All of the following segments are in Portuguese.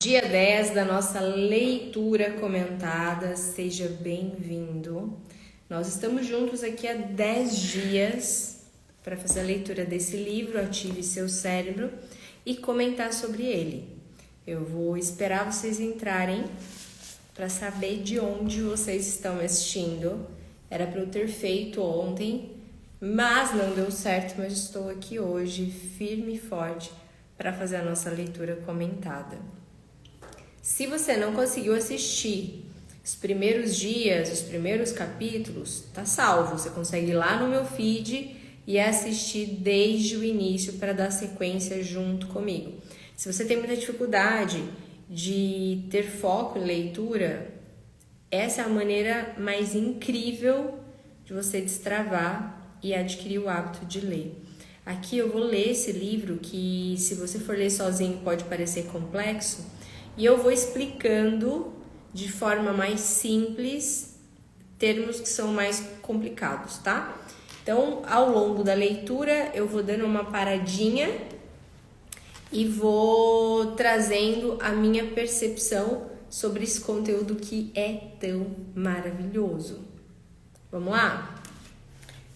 Dia 10 da nossa leitura comentada, seja bem-vindo. Nós estamos juntos aqui há 10 dias para fazer a leitura desse livro, Ative Seu Cérebro, e comentar sobre ele. Eu vou esperar vocês entrarem para saber de onde vocês estão assistindo. Era para eu ter feito ontem, mas não deu certo, mas estou aqui hoje, firme e forte, para fazer a nossa leitura comentada. Se você não conseguiu assistir os primeiros dias, os primeiros capítulos, tá salvo. Você consegue ir lá no meu feed e assistir desde o início para dar sequência junto comigo. Se você tem muita dificuldade de ter foco em leitura, essa é a maneira mais incrível de você destravar e adquirir o hábito de ler. Aqui eu vou ler esse livro que, se você for ler sozinho, pode parecer complexo, e eu vou explicando de forma mais simples termos que são mais complicados, tá? Então, ao longo da leitura, eu vou dando uma paradinha e vou trazendo a minha percepção sobre esse conteúdo que é tão maravilhoso. Vamos lá?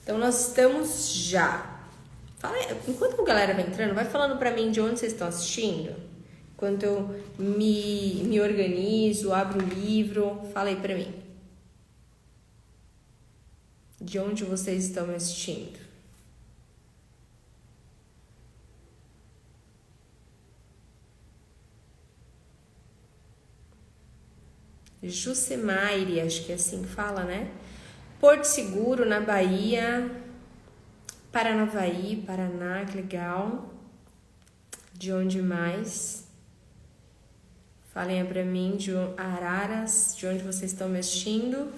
Então, nós estamos já. Enquanto a galera vai entrando, vai falando pra mim de onde vocês estão assistindo. Enquanto eu me organizo, abro o livro, fala aí pra mim. De onde vocês estão me assistindo? Jucemaire, acho que é assim que fala, né? Porto Seguro, na Bahia. Paranavaí, Paraná, que legal. De onde mais? Falem pra mim de Araras, de onde vocês estão me assistindo.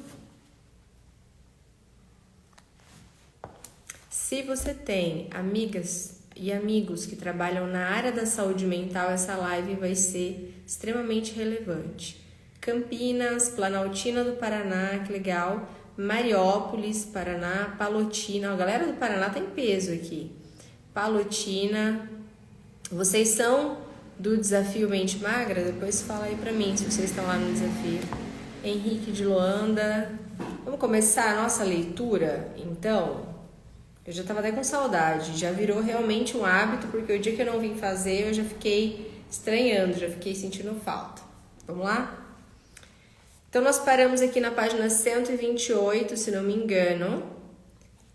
Se você tem amigas e amigos que trabalham na área da saúde mental, essa live vai ser extremamente relevante. Campinas, Planaltina do Paraná, que legal. Mariópolis, Paraná, Palotina. A galera do Paraná tem peso aqui. Palotina. Vocês são do Desafio Mente Magra? Depois fala aí pra mim se vocês estão lá no desafio. Henrique de Luanda. Vamos começar a nossa leitura, então? Eu já tava até com saudade. Já virou realmente um hábito, porque o dia que eu não vim fazer, eu já fiquei estranhando, já fiquei sentindo falta. Vamos lá? Então, nós paramos aqui na página 128, se não me engano,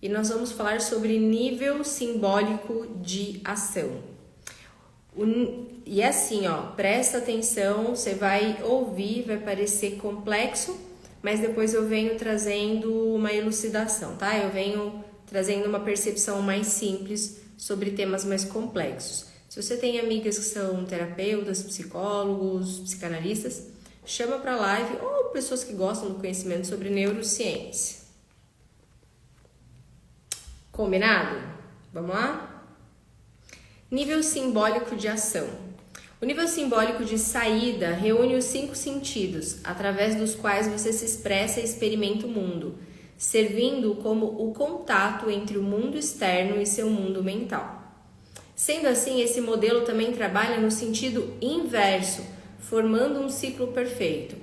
e nós vamos falar sobre nível simbólico de ação. E é assim, ó, presta atenção, você vai ouvir, vai parecer complexo, mas depois eu venho trazendo uma elucidação, tá? Eu venho trazendo uma percepção mais simples sobre temas mais complexos. Se você tem amigas que são terapeutas, psicólogos, psicanalistas, chama para live, ou pessoas que gostam do conhecimento sobre neurociência. Combinado? Vamos lá? Nível simbólico de ação. O nível simbólico de saída reúne os 5 sentidos, através dos quais você se expressa e experimenta o mundo, servindo como o contato entre o mundo externo e seu mundo mental. Sendo assim, esse modelo também trabalha no sentido inverso, formando um ciclo perfeito.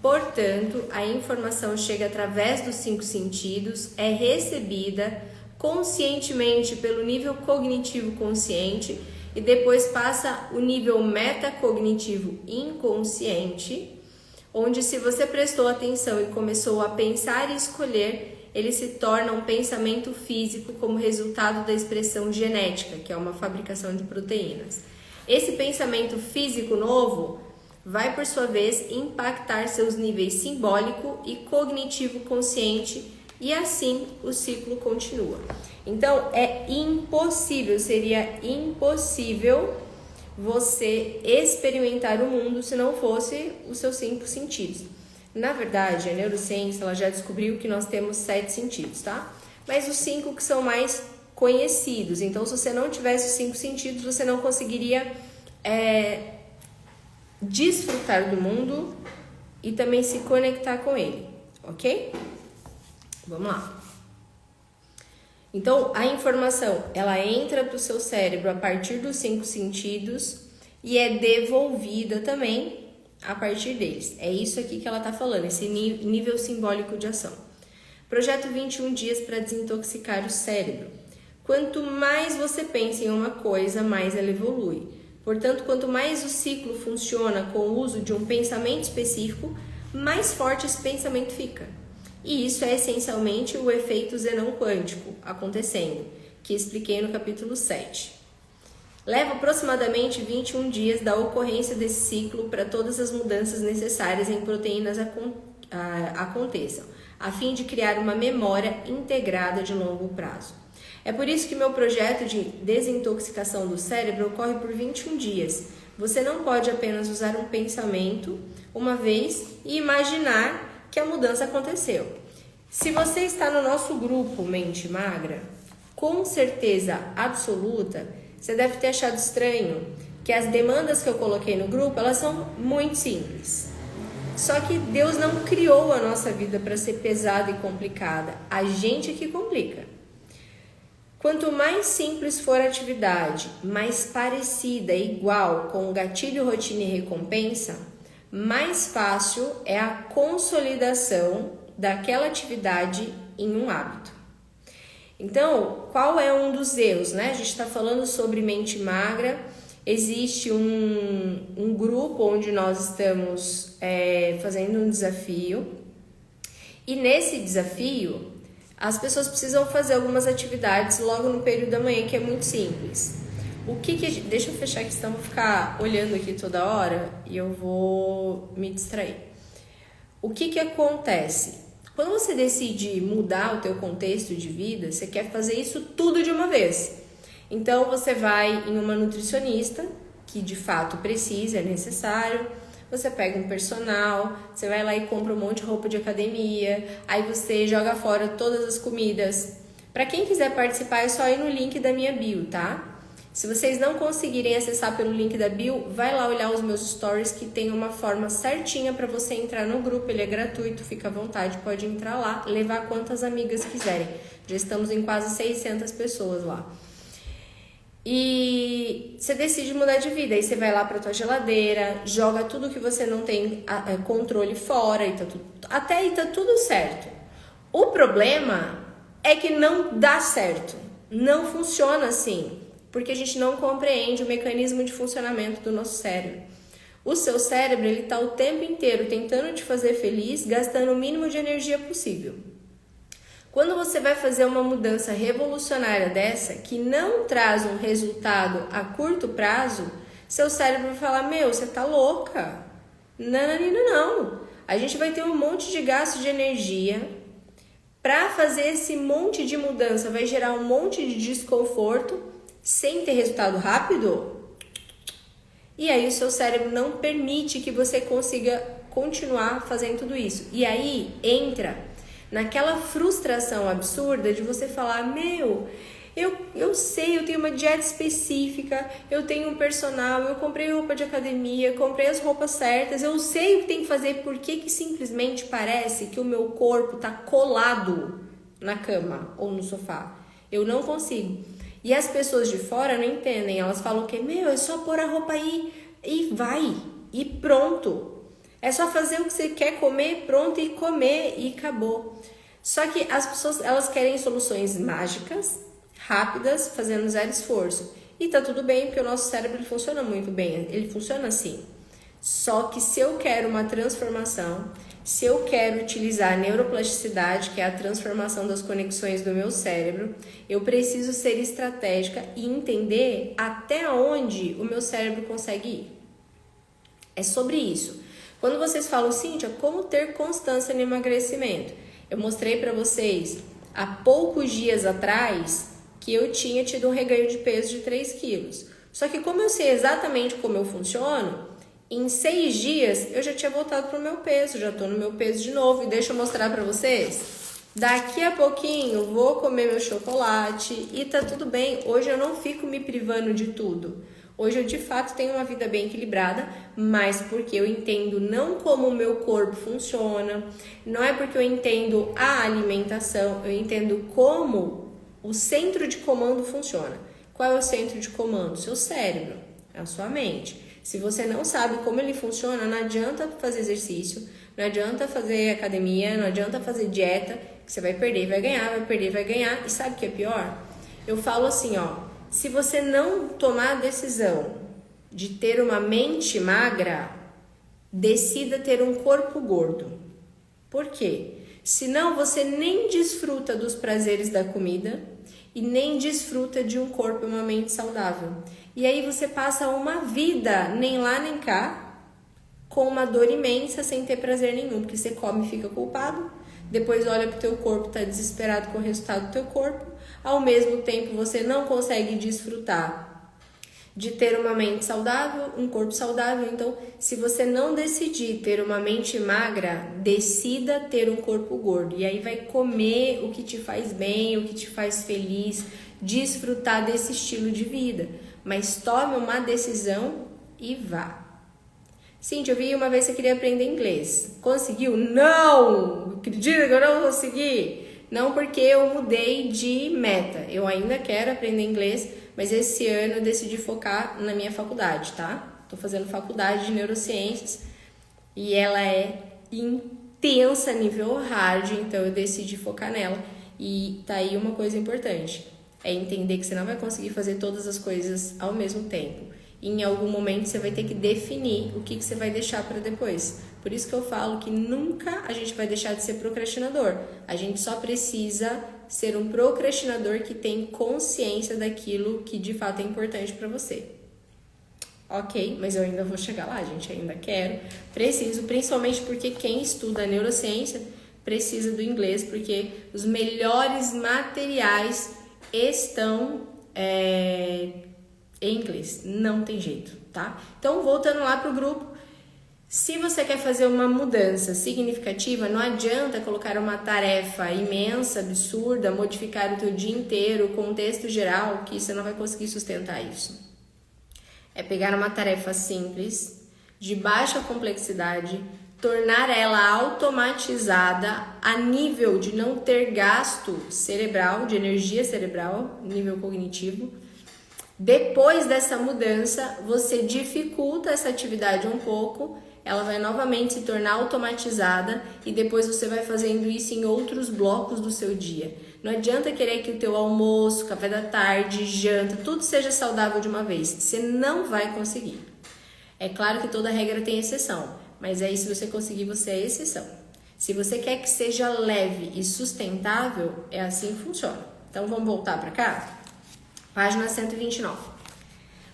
Portanto, a informação chega através dos 5 sentidos, é recebida conscientemente pelo nível cognitivo consciente e depois passa o nível metacognitivo inconsciente, onde, se você prestou atenção e começou a pensar e escolher, ele se torna um pensamento físico como resultado da expressão genética, que é uma fabricação de proteínas. Esse pensamento físico novo vai, por sua vez, impactar seus níveis simbólico e cognitivo consciente, e assim o ciclo continua. Então, seria impossível você experimentar o mundo se não fosse os seus 5 sentidos. Na verdade, a neurociência ela já descobriu que nós temos 7 sentidos, tá? Mas os 5 que são mais conhecidos. Então, se você não tivesse os 5 sentidos, você não conseguiria desfrutar do mundo e também se conectar com ele, ok? Vamos lá. Então, a informação, ela entra para o seu cérebro a partir dos 5 sentidos e é devolvida também a partir deles. É isso aqui que ela está falando, esse nível simbólico de ação. Projeto 21 dias para desintoxicar o cérebro. Quanto mais você pensa em uma coisa, mais ela evolui. Portanto, quanto mais o ciclo funciona com o uso de um pensamento específico, mais forte esse pensamento fica. E isso é essencialmente o efeito Zenão quântico acontecendo, que expliquei no capítulo 7. Leva aproximadamente 21 dias da ocorrência desse ciclo para todas as mudanças necessárias em proteínas aconteçam, a fim de criar uma memória integrada de longo prazo. É por isso que meu projeto de desintoxicação do cérebro ocorre por 21 dias. Você não pode apenas usar um pensamento uma vez e imaginar que a mudança aconteceu. Se você está no nosso grupo Mente Magra, com certeza absoluta, você deve ter achado estranho que as demandas que eu coloquei no grupo, elas são muito simples. Só que Deus não criou a nossa vida para ser pesada e complicada. A gente que complica. Quanto mais simples for a atividade, mais parecida, igual com o gatilho, rotina e recompensa, mais fácil é a consolidação daquela atividade em um hábito. Então, qual é um dos erros, né? A gente está falando sobre mente magra. Existe um grupo onde nós estamos fazendo um desafio. E nesse desafio, as pessoas precisam fazer algumas atividades logo no período da manhã, que é muito simples. Deixa eu fechar aqui, senão eu vou ficar olhando aqui toda hora e eu vou me distrair. O que acontece? Quando você decide mudar o teu contexto de vida, você quer fazer isso tudo de uma vez. Então você vai em uma nutricionista, que de fato precisa, é necessário. Você pega um personal, você vai lá e compra um monte de roupa de academia, aí você joga fora todas as comidas. Para quem quiser participar, é só ir no link da minha bio, tá? Se vocês não conseguirem acessar pelo link da bio, vai lá olhar os meus stories, que tem uma forma certinha para você entrar no grupo. Ele é gratuito, fica à vontade, pode entrar lá, levar quantas amigas quiserem. Já estamos em quase 600 pessoas lá. E você decide mudar de vida, aí você vai lá para tua geladeira, joga tudo que você não tem controle fora, e até aí tá tudo certo. O problema é que não dá certo, não funciona assim, porque a gente não compreende o mecanismo de funcionamento do nosso cérebro. O seu cérebro, ele tá o tempo inteiro tentando te fazer feliz, gastando o mínimo de energia possível. Quando você vai fazer uma mudança revolucionária dessa, que não traz um resultado a curto prazo, seu cérebro vai falar, você tá louca. Não. A gente vai ter um monte de gasto de energia. Para fazer esse monte de mudança, vai gerar um monte de desconforto, sem ter resultado rápido. E aí o seu cérebro não permite que você consiga continuar fazendo tudo isso. E aí entra naquela frustração absurda de você falar, eu sei, eu tenho uma dieta específica, eu tenho um personal, eu comprei roupa de academia, comprei as roupas certas, eu sei o que tem que fazer, por que simplesmente parece que o meu corpo tá colado na cama ou no sofá? Eu não consigo. E as pessoas de fora não entendem, elas falam que, é só pôr a roupa aí e vai, e pronto. É só fazer o que você quer comer, pronto, e comer, e acabou. Só que as pessoas, elas querem soluções mágicas, rápidas, fazendo zero esforço. E tá tudo bem, porque o nosso cérebro ele funciona muito bem, ele funciona assim. Só que se eu quero uma transformação, se eu quero utilizar a neuroplasticidade, que é a transformação das conexões do meu cérebro, eu preciso ser estratégica e entender até onde o meu cérebro consegue ir. É sobre isso. Quando vocês falam, Cíntia, como ter constância no emagrecimento? Eu mostrei para vocês há poucos dias atrás que eu tinha tido um reganho de peso de 3 quilos. Só que como eu sei exatamente como eu funciono, em 6 dias eu já tinha voltado para o meu peso, já estou no meu peso de novo. E deixa eu mostrar para vocês. Daqui a pouquinho vou comer meu chocolate e tá tudo bem. Hoje eu não fico me privando de tudo. Hoje eu de fato tenho uma vida bem equilibrada, mas porque eu entendo não como o meu corpo funciona, não é porque eu entendo a alimentação, eu entendo como o centro de comando funciona. Qual é o centro de comando? Seu cérebro, a sua mente. Se você não sabe como ele funciona, não adianta fazer exercício, não adianta fazer academia, não adianta fazer dieta, que você vai perder, vai ganhar, vai perder, vai ganhar. E sabe o que é pior? Eu falo assim, ó, se você não tomar a decisão de ter uma mente magra, decida ter um corpo gordo. Por quê? Senão você nem desfruta dos prazeres da comida e nem desfruta de um corpo e uma mente saudável. E aí você passa uma vida, nem lá nem cá, com uma dor imensa, sem ter prazer nenhum, porque você come e fica culpado, depois olha pro teu corpo, tá desesperado com o resultado do teu corpo, ao mesmo tempo você não consegue desfrutar de ter uma mente saudável, um corpo saudável. Então, se você não decidir ter uma mente magra, decida ter um corpo gordo. E aí vai comer o que te faz bem, o que te faz feliz, desfrutar desse estilo de vida. Mas tome uma decisão e vá. Cíntia, eu vi uma vez que você queria aprender inglês. Conseguiu? Não! Acredita que eu não consegui? Não, porque eu mudei de meta. Eu ainda quero aprender inglês, mas esse ano eu decidi focar na minha faculdade, tá? Tô fazendo faculdade de neurociências e ela é intensa, nível hard, então eu decidi focar nela. E tá aí uma coisa importante, é entender que você não vai conseguir fazer todas as coisas ao mesmo tempo. E em algum momento você vai ter que definir o que você vai deixar para depois. Por isso que eu falo que nunca a gente vai deixar de ser procrastinador. A gente só precisa ser um procrastinador que tem consciência daquilo que de fato é importante para você. Ok, mas eu ainda vou chegar lá, gente, ainda quero. Preciso, principalmente porque quem estuda neurociência precisa do inglês, porque os melhores materiais estão em inglês, não tem jeito, tá? Então, voltando lá pro grupo, se você quer fazer uma mudança significativa, não adianta colocar uma tarefa imensa, absurda, modificar o teu dia inteiro, o contexto geral, que você não vai conseguir sustentar isso. É pegar uma tarefa simples, de baixa complexidade, tornar ela automatizada a nível de não ter gasto cerebral, de energia cerebral, nível cognitivo. Depois dessa mudança, você dificulta essa atividade um pouco, ela vai novamente se tornar automatizada e depois você vai fazendo isso em outros blocos do seu dia. Não adianta querer que o teu almoço, café da tarde, janta, tudo seja saudável de uma vez. Você não vai conseguir. É claro que toda regra tem exceção, mas aí se você conseguir, você é exceção. Se você quer que seja leve e sustentável, é assim que funciona. Então vamos voltar para cá? Página 129.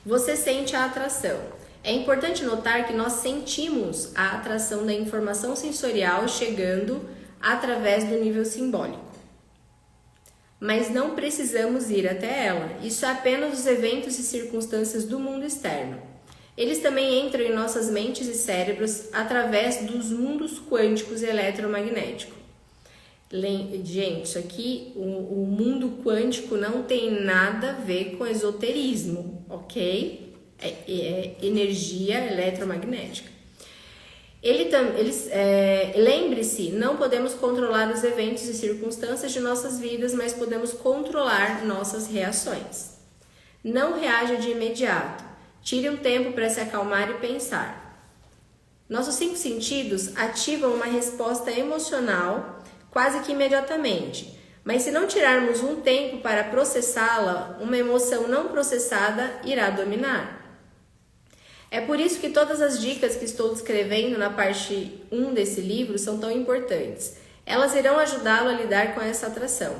Você sente a atração. É importante notar que nós sentimos a atração da informação sensorial chegando através do nível simbólico. Mas não precisamos ir até ela. Isso é apenas os eventos e circunstâncias do mundo externo. Eles também entram em nossas mentes e cérebros através dos mundos quânticos e eletromagnéticos. Gente, isso aqui, o mundo quântico não tem nada a ver com esoterismo, ok? É energia eletromagnética. Lembre-se, não podemos controlar os eventos e circunstâncias de nossas vidas, mas podemos controlar nossas reações. Não reaja de imediato. Tire um tempo para se acalmar e pensar. Nossos 5 sentidos ativam uma resposta emocional quase que imediatamente. Mas se não tirarmos um tempo para processá-la, uma emoção não processada irá dominar. É por isso que todas as dicas que estou descrevendo na parte 1 desse livro são tão importantes. Elas irão ajudá-lo a lidar com essa atração.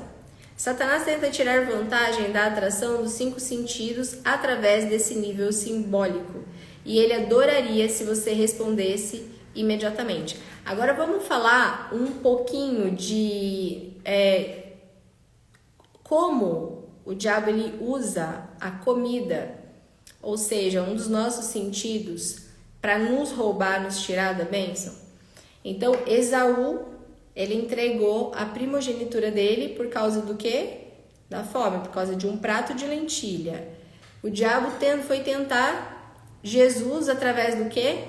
Satanás tenta tirar vantagem da atração dos 5 sentidos através desse nível simbólico. E ele adoraria se você respondesse imediatamente. Agora vamos falar um pouquinho de como o diabo ele usa a comida, ou seja, um dos nossos sentidos, para nos roubar, nos tirar da bênção. Então, Esaú, ele entregou a primogenitura dele por causa do quê? Da fome, por causa de um prato de lentilha. O diabo foi tentar Jesus através do quê?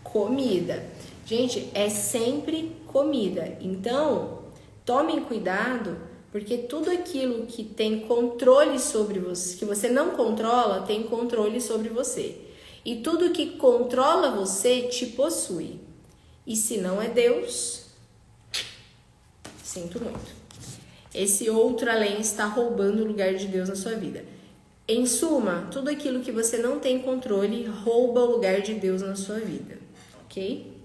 Comida. Gente, é sempre comida. Então, tomem cuidado, porque tudo aquilo que tem controle sobre você, que você não controla, tem controle sobre você. e tudo que controla você te possui. E se não é Deus, sinto muito. Esse outro além está roubando o lugar de Deus na sua vida. Em suma, tudo aquilo que você não tem controle rouba o lugar de Deus na sua vida, ok?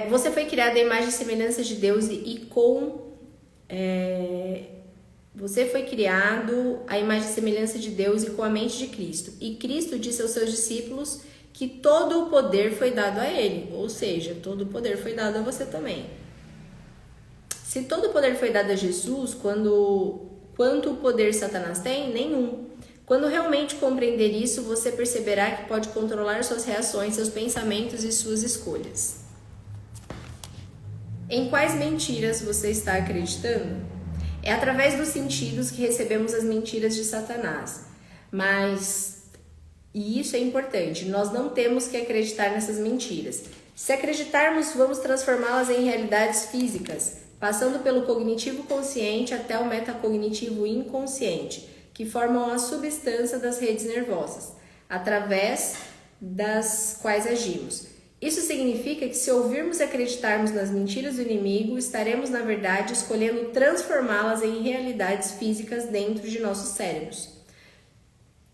Você foi criado à imagem e semelhança de Deus você foi criado à imagem e semelhança de Deus e com a mente de Cristo. E Cristo disse aos seus discípulos que todo o poder foi dado a ele, ou seja, todo o poder foi dado a você também. Se todo o poder foi dado a Jesus, quanto poder Satanás tem? Nenhum. Quando realmente compreender isso, você perceberá que pode controlar suas reações, seus pensamentos e suas escolhas. Em quais mentiras você está acreditando? É através dos sentidos que recebemos as mentiras de Satanás. E isso é importante, nós não temos que acreditar nessas mentiras. Se acreditarmos, vamos transformá-las em realidades físicas, passando pelo cognitivo consciente até o metacognitivo inconsciente, que formam a substância das redes nervosas, através das quais agimos. Isso significa que se ouvirmos e acreditarmos nas mentiras do inimigo, estaremos, na verdade, escolhendo transformá-las em realidades físicas dentro de nossos cérebros.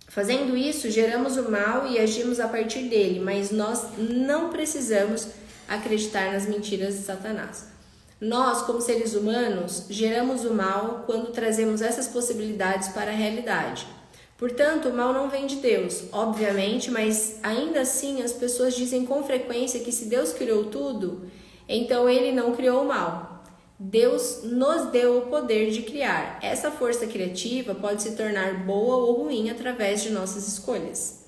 Fazendo isso, geramos o mal e agimos a partir dele, mas nós não precisamos acreditar nas mentiras de Satanás. Nós, como seres humanos, geramos o mal quando trazemos essas possibilidades para a realidade. Portanto, o mal não vem de Deus, obviamente, mas ainda assim as pessoas dizem com frequência que se Deus criou tudo, então ele não criou o mal. Deus nos deu o poder de criar. Essa força criativa pode se tornar boa ou ruim através de nossas escolhas.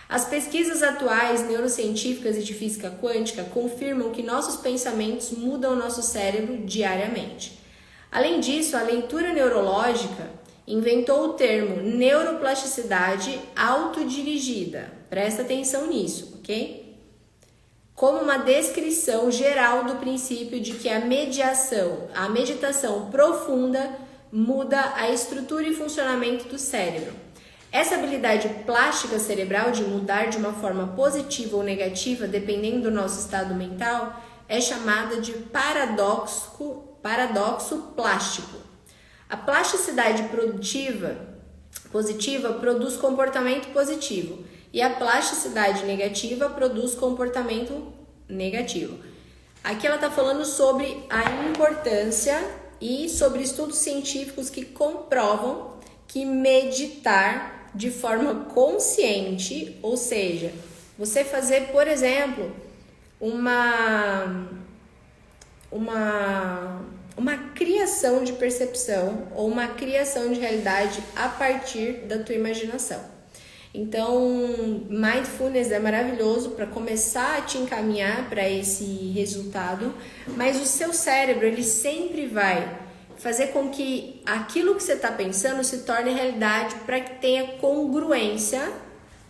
As pesquisas atuais neurocientíficas e de física quântica confirmam que nossos pensamentos mudam nosso cérebro diariamente. Além disso, a leitura neurológica inventou o termo neuroplasticidade autodirigida. Presta atenção nisso, ok? Como uma descrição geral do princípio de que a meditação profunda muda a estrutura e funcionamento do cérebro. Essa habilidade plástica cerebral de mudar de uma forma positiva ou negativa, dependendo do nosso estado mental, é chamada de paradoxo plástico. A plasticidade positiva produz comportamento positivo e a plasticidade negativa produz comportamento negativo. Aqui ela está falando sobre a importância e sobre estudos científicos que comprovam que meditar de forma consciente, ou seja, você fazer, por exemplo, uma criação de percepção ou uma criação de realidade a partir da tua imaginação. Então, mindfulness é maravilhoso para começar a te encaminhar para esse resultado, mas o seu cérebro, ele sempre vai fazer com que aquilo que você está pensando se torne realidade para que tenha congruência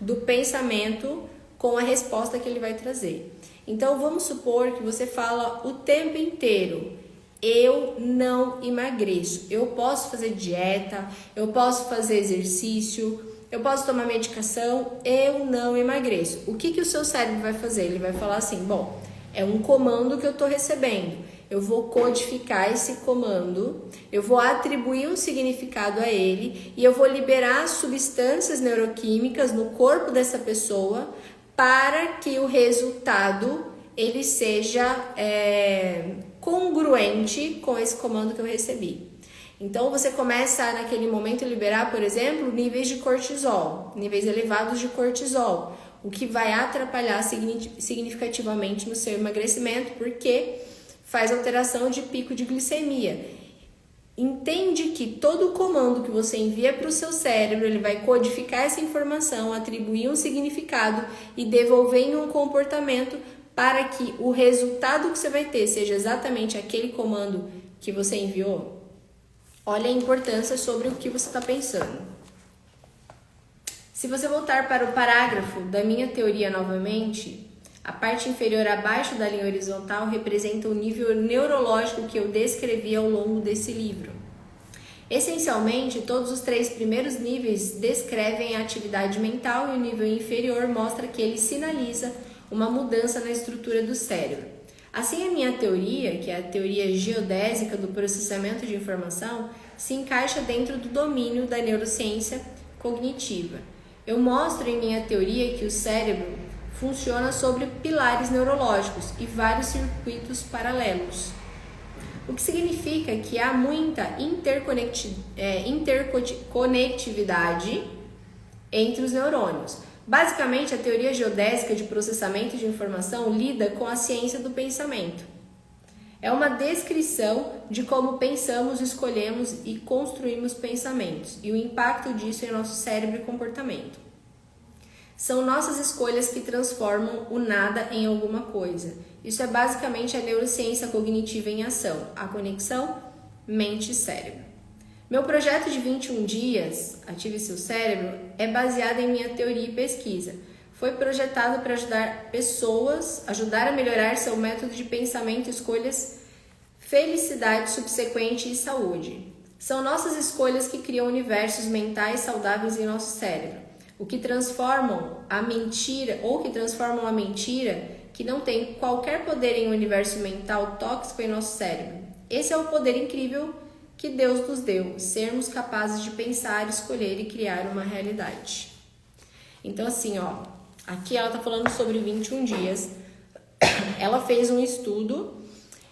do pensamento com a resposta que ele vai trazer. Então, vamos supor que você fala o tempo inteiro: eu não emagreço, eu posso fazer dieta, eu posso fazer exercício, eu posso tomar medicação, eu não emagreço. O que o seu cérebro vai fazer? Ele vai falar assim: bom, é um comando que eu estou recebendo, eu vou codificar esse comando, eu vou atribuir um significado a ele e eu vou liberar substâncias neuroquímicas no corpo dessa pessoa para que o resultado ele seja congruente com esse comando que eu recebi. Então você começa naquele momento a liberar, por exemplo, níveis de cortisol, níveis elevados de cortisol, o que vai atrapalhar significativamente no seu emagrecimento, porque faz alteração de pico de glicemia. Entende que todo comando que você envia para o seu cérebro, ele vai codificar essa informação, atribuir um significado e devolver em um comportamento para que o resultado que você vai ter seja exatamente aquele comando que você enviou. Olha a importância sobre o que você está pensando. Se você voltar para o parágrafo da minha teoria novamente, a parte inferior abaixo da linha horizontal representa o nível neurológico que eu descrevi ao longo desse livro. Essencialmente, todos os 3 primeiros níveis descrevem a atividade mental e o nível inferior mostra que ele sinaliza uma mudança na estrutura do cérebro. Assim, a minha teoria, que é a teoria geodésica do processamento de informação, se encaixa dentro do domínio da neurociência cognitiva. Eu mostro em minha teoria que o cérebro funciona sobre pilares neurológicos e vários circuitos paralelos, o que significa que há muita interconectividade entre os neurônios. Basicamente, a teoria geodésica de processamento de informação lida com a ciência do pensamento. É uma descrição de como pensamos, escolhemos e construímos pensamentos e o impacto disso em nosso cérebro e comportamento. São nossas escolhas que transformam o nada em alguma coisa. Isso é basicamente a neurociência cognitiva em ação, a conexão mente-cérebro. Meu projeto de 21 dias, Ative Seu Cérebro, é baseado em minha teoria e pesquisa. Foi projetado para ajudar pessoas, ajudar a melhorar seu método de pensamento, escolhas, felicidade subsequente e saúde. São nossas escolhas que criam universos mentais saudáveis em nosso cérebro, o que transformam a mentira que não tem qualquer poder em um universo mental tóxico em nosso cérebro. Esse é o poder incrível que Deus nos deu, sermos capazes de pensar, escolher e criar uma realidade. Então assim, aqui ela tá falando sobre 21 dias. Ela fez um estudo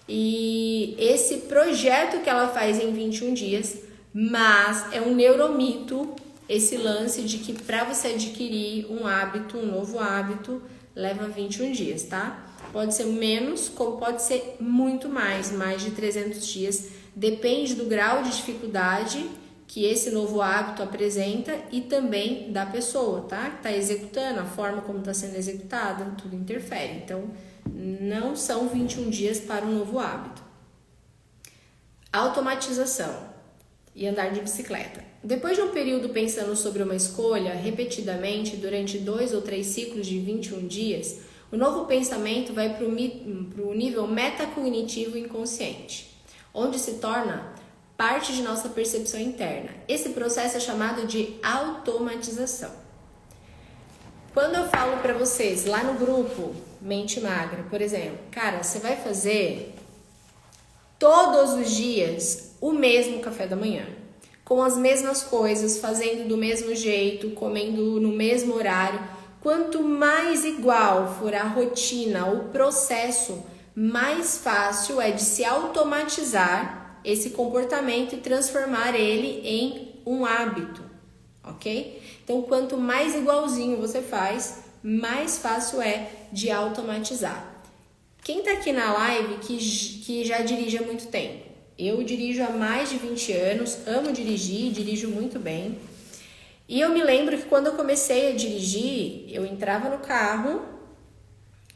e esse projeto que ela faz em 21 dias, mas é um neuromito esse lance de que para você adquirir um hábito, um novo hábito, leva 21 dias, tá? Pode ser menos, como pode ser muito mais de 300 dias. Depende do grau de dificuldade que esse novo hábito apresenta e também da pessoa, tá? Que tá executando, a forma como está sendo executada, tudo interfere. Então, não são 21 dias para um novo hábito. Automatização e andar de bicicleta. Depois de um período pensando sobre uma escolha repetidamente durante 2 ou 3 ciclos de 21 dias, o novo pensamento vai para o nível metacognitivo inconsciente, onde se torna parte de nossa percepção interna. Esse processo é chamado de automatização. Quando eu falo para vocês lá no grupo Mente Magra, por exemplo, cara, você vai fazer todos os dias o mesmo café da manhã, com as mesmas coisas, fazendo do mesmo jeito, comendo no mesmo horário. Quanto mais igual for a rotina, o processo, mais fácil é de se automatizar esse comportamento e transformar ele em um hábito, ok? Então, quanto mais igualzinho você faz, mais fácil é de automatizar. Quem tá aqui na live que já dirige há muito tempo? Eu dirijo há mais de 20 anos, amo dirigir, dirijo muito bem. E eu me lembro que quando eu comecei a dirigir, eu entrava no carro,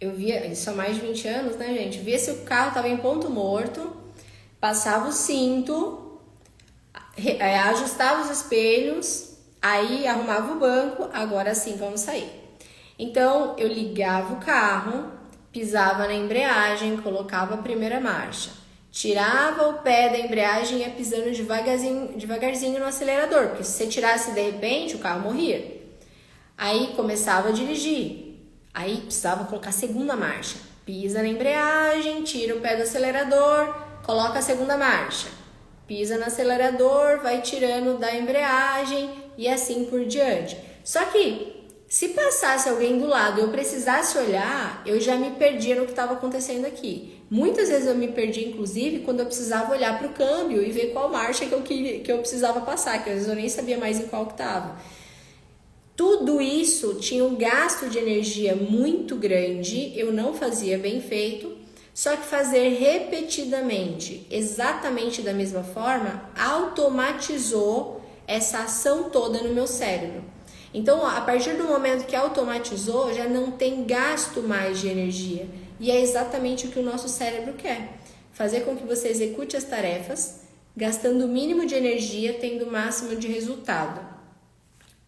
eu via, isso há mais de 20 anos, né, gente? Via se o carro estava em ponto morto, passava o cinto, ajustava os espelhos, aí arrumava o banco, agora sim vamos sair. Então, eu ligava o carro, pisava na embreagem, colocava a primeira marcha, tirava o pé da embreagem e ia pisando devagarzinho no acelerador, porque se você tirasse de repente, o carro morria. Aí começava a dirigir, aí precisava colocar a segunda marcha, pisa na embreagem, tira o pé do acelerador, coloca a segunda marcha, pisa no acelerador, vai tirando da embreagem e assim por diante. Só que se passasse alguém do lado e eu precisasse olhar, eu já me perdia no que estava acontecendo aqui. Muitas vezes eu me perdi, inclusive, quando eu precisava olhar para o câmbio e ver qual marcha que eu precisava passar, que às vezes eu nem sabia mais em qual que estava. Tudo isso tinha um gasto de energia muito grande, eu não fazia bem feito, só que fazer repetidamente, exatamente da mesma forma, automatizou essa ação toda no meu cérebro. Então, a partir do momento que automatizou, já não tem gasto mais de energia. E é exatamente o que o nosso cérebro quer. Fazer com que você execute as tarefas, gastando o mínimo de energia, tendo o máximo de resultado.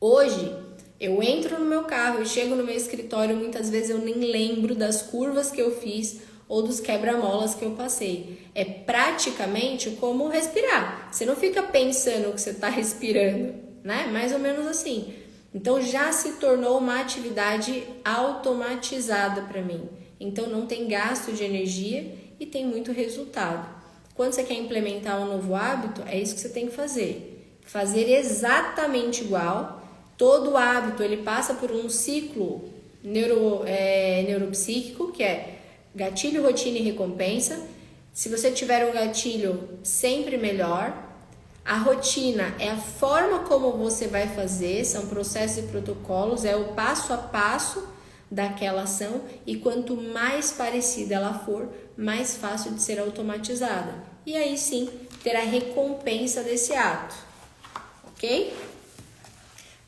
Hoje, eu entro no meu carro, eu chego no meu escritório, muitas vezes eu nem lembro das curvas que eu fiz ou dos quebra-molas que eu passei. É praticamente como respirar. Você não fica pensando que você está respirando, né? Mais ou menos assim. Então já se tornou uma atividade automatizada para mim. Então não tem gasto de energia e tem muito resultado. Quando você quer implementar um novo hábito, é isso que você tem que fazer. Fazer exatamente igual. Todo hábito ele passa por um ciclo neuropsíquico, que é gatilho, rotina e recompensa. Se você tiver um gatilho, sempre melhor. A rotina é a forma como você vai fazer, são processos e protocolos, é o passo a passo daquela ação, e quanto mais parecida ela for, mais fácil de ser automatizada. E aí sim, terá recompensa desse ato, ok?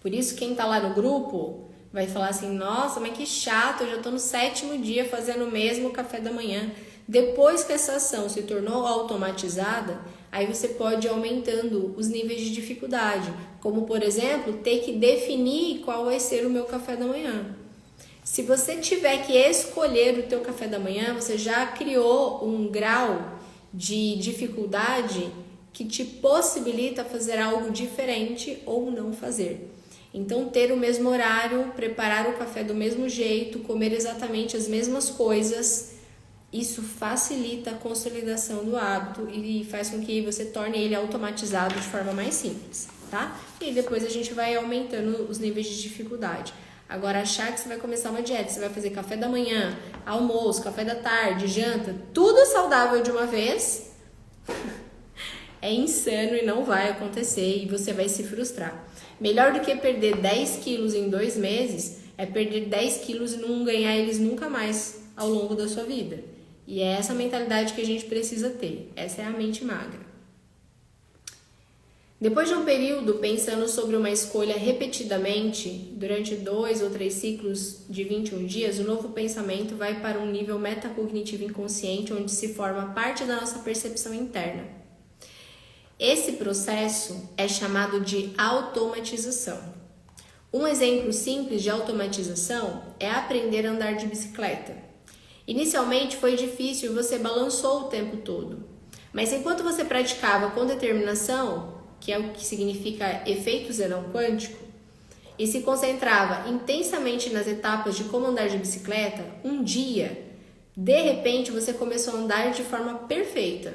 Por isso quem tá lá no grupo vai falar assim, nossa, mas que chato, eu já tô no 7º dia fazendo o mesmo café da manhã. Depois que essa ação se tornou automatizada, aí você pode ir aumentando os níveis de dificuldade, como por exemplo, ter que definir qual vai ser o meu café da manhã. Se você tiver que escolher o teu café da manhã, você já criou um grau de dificuldade que te possibilita fazer algo diferente ou não fazer. Então, ter o mesmo horário, preparar o café do mesmo jeito, comer exatamente as mesmas coisas, isso facilita a consolidação do hábito e faz com que você torne ele automatizado de forma mais simples, tá? E depois a gente vai aumentando os níveis de dificuldade. Agora, achar que você vai começar uma dieta, você vai fazer café da manhã, almoço, café da tarde, janta, tudo saudável de uma vez, é insano e não vai acontecer e você vai se frustrar. Melhor do que perder 10 quilos em 2 meses é perder 10 quilos e não ganhar eles nunca mais ao longo da sua vida. E é essa mentalidade que a gente precisa ter. Essa é a mente magra. Depois de um período pensando sobre uma escolha repetidamente, durante 2 ou 3 ciclos de 21 dias, o novo pensamento vai para um nível metacognitivo inconsciente, onde se forma parte da nossa percepção interna. Esse processo é chamado de automatização. Um exemplo simples de automatização é aprender a andar de bicicleta. Inicialmente foi difícil e você balançou o tempo todo, mas enquanto você praticava com determinação, que é o que significa efeito Zenão quântico, e se concentrava intensamente nas etapas de como andar de bicicleta, um dia, de repente, você começou a andar de forma perfeita.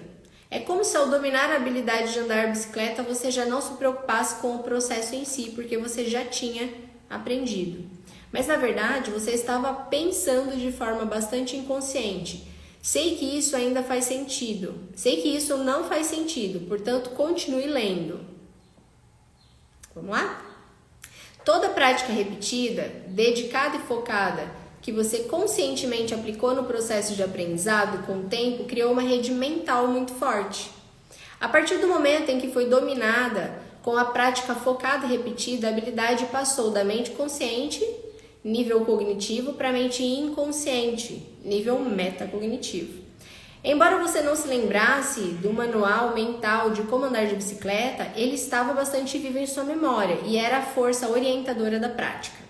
É como se ao dominar a habilidade de andar de bicicleta, você já não se preocupasse com o processo em si, porque você já tinha aprendido. Mas na verdade, você estava pensando de forma bastante inconsciente. Sei que isso ainda faz sentido. Sei que isso não faz sentido, portanto, continue lendo. Vamos lá? Toda prática repetida, dedicada e focada, que você conscientemente aplicou no processo de aprendizado, com o tempo, criou uma rede mental muito forte. A partir do momento em que foi dominada com a prática focada e repetida, a habilidade passou da mente consciente, nível cognitivo, para a mente inconsciente, nível metacognitivo. Embora você não se lembrasse do manual mental de como andar de bicicleta, ele estava bastante vivo em sua memória e era a força orientadora da prática.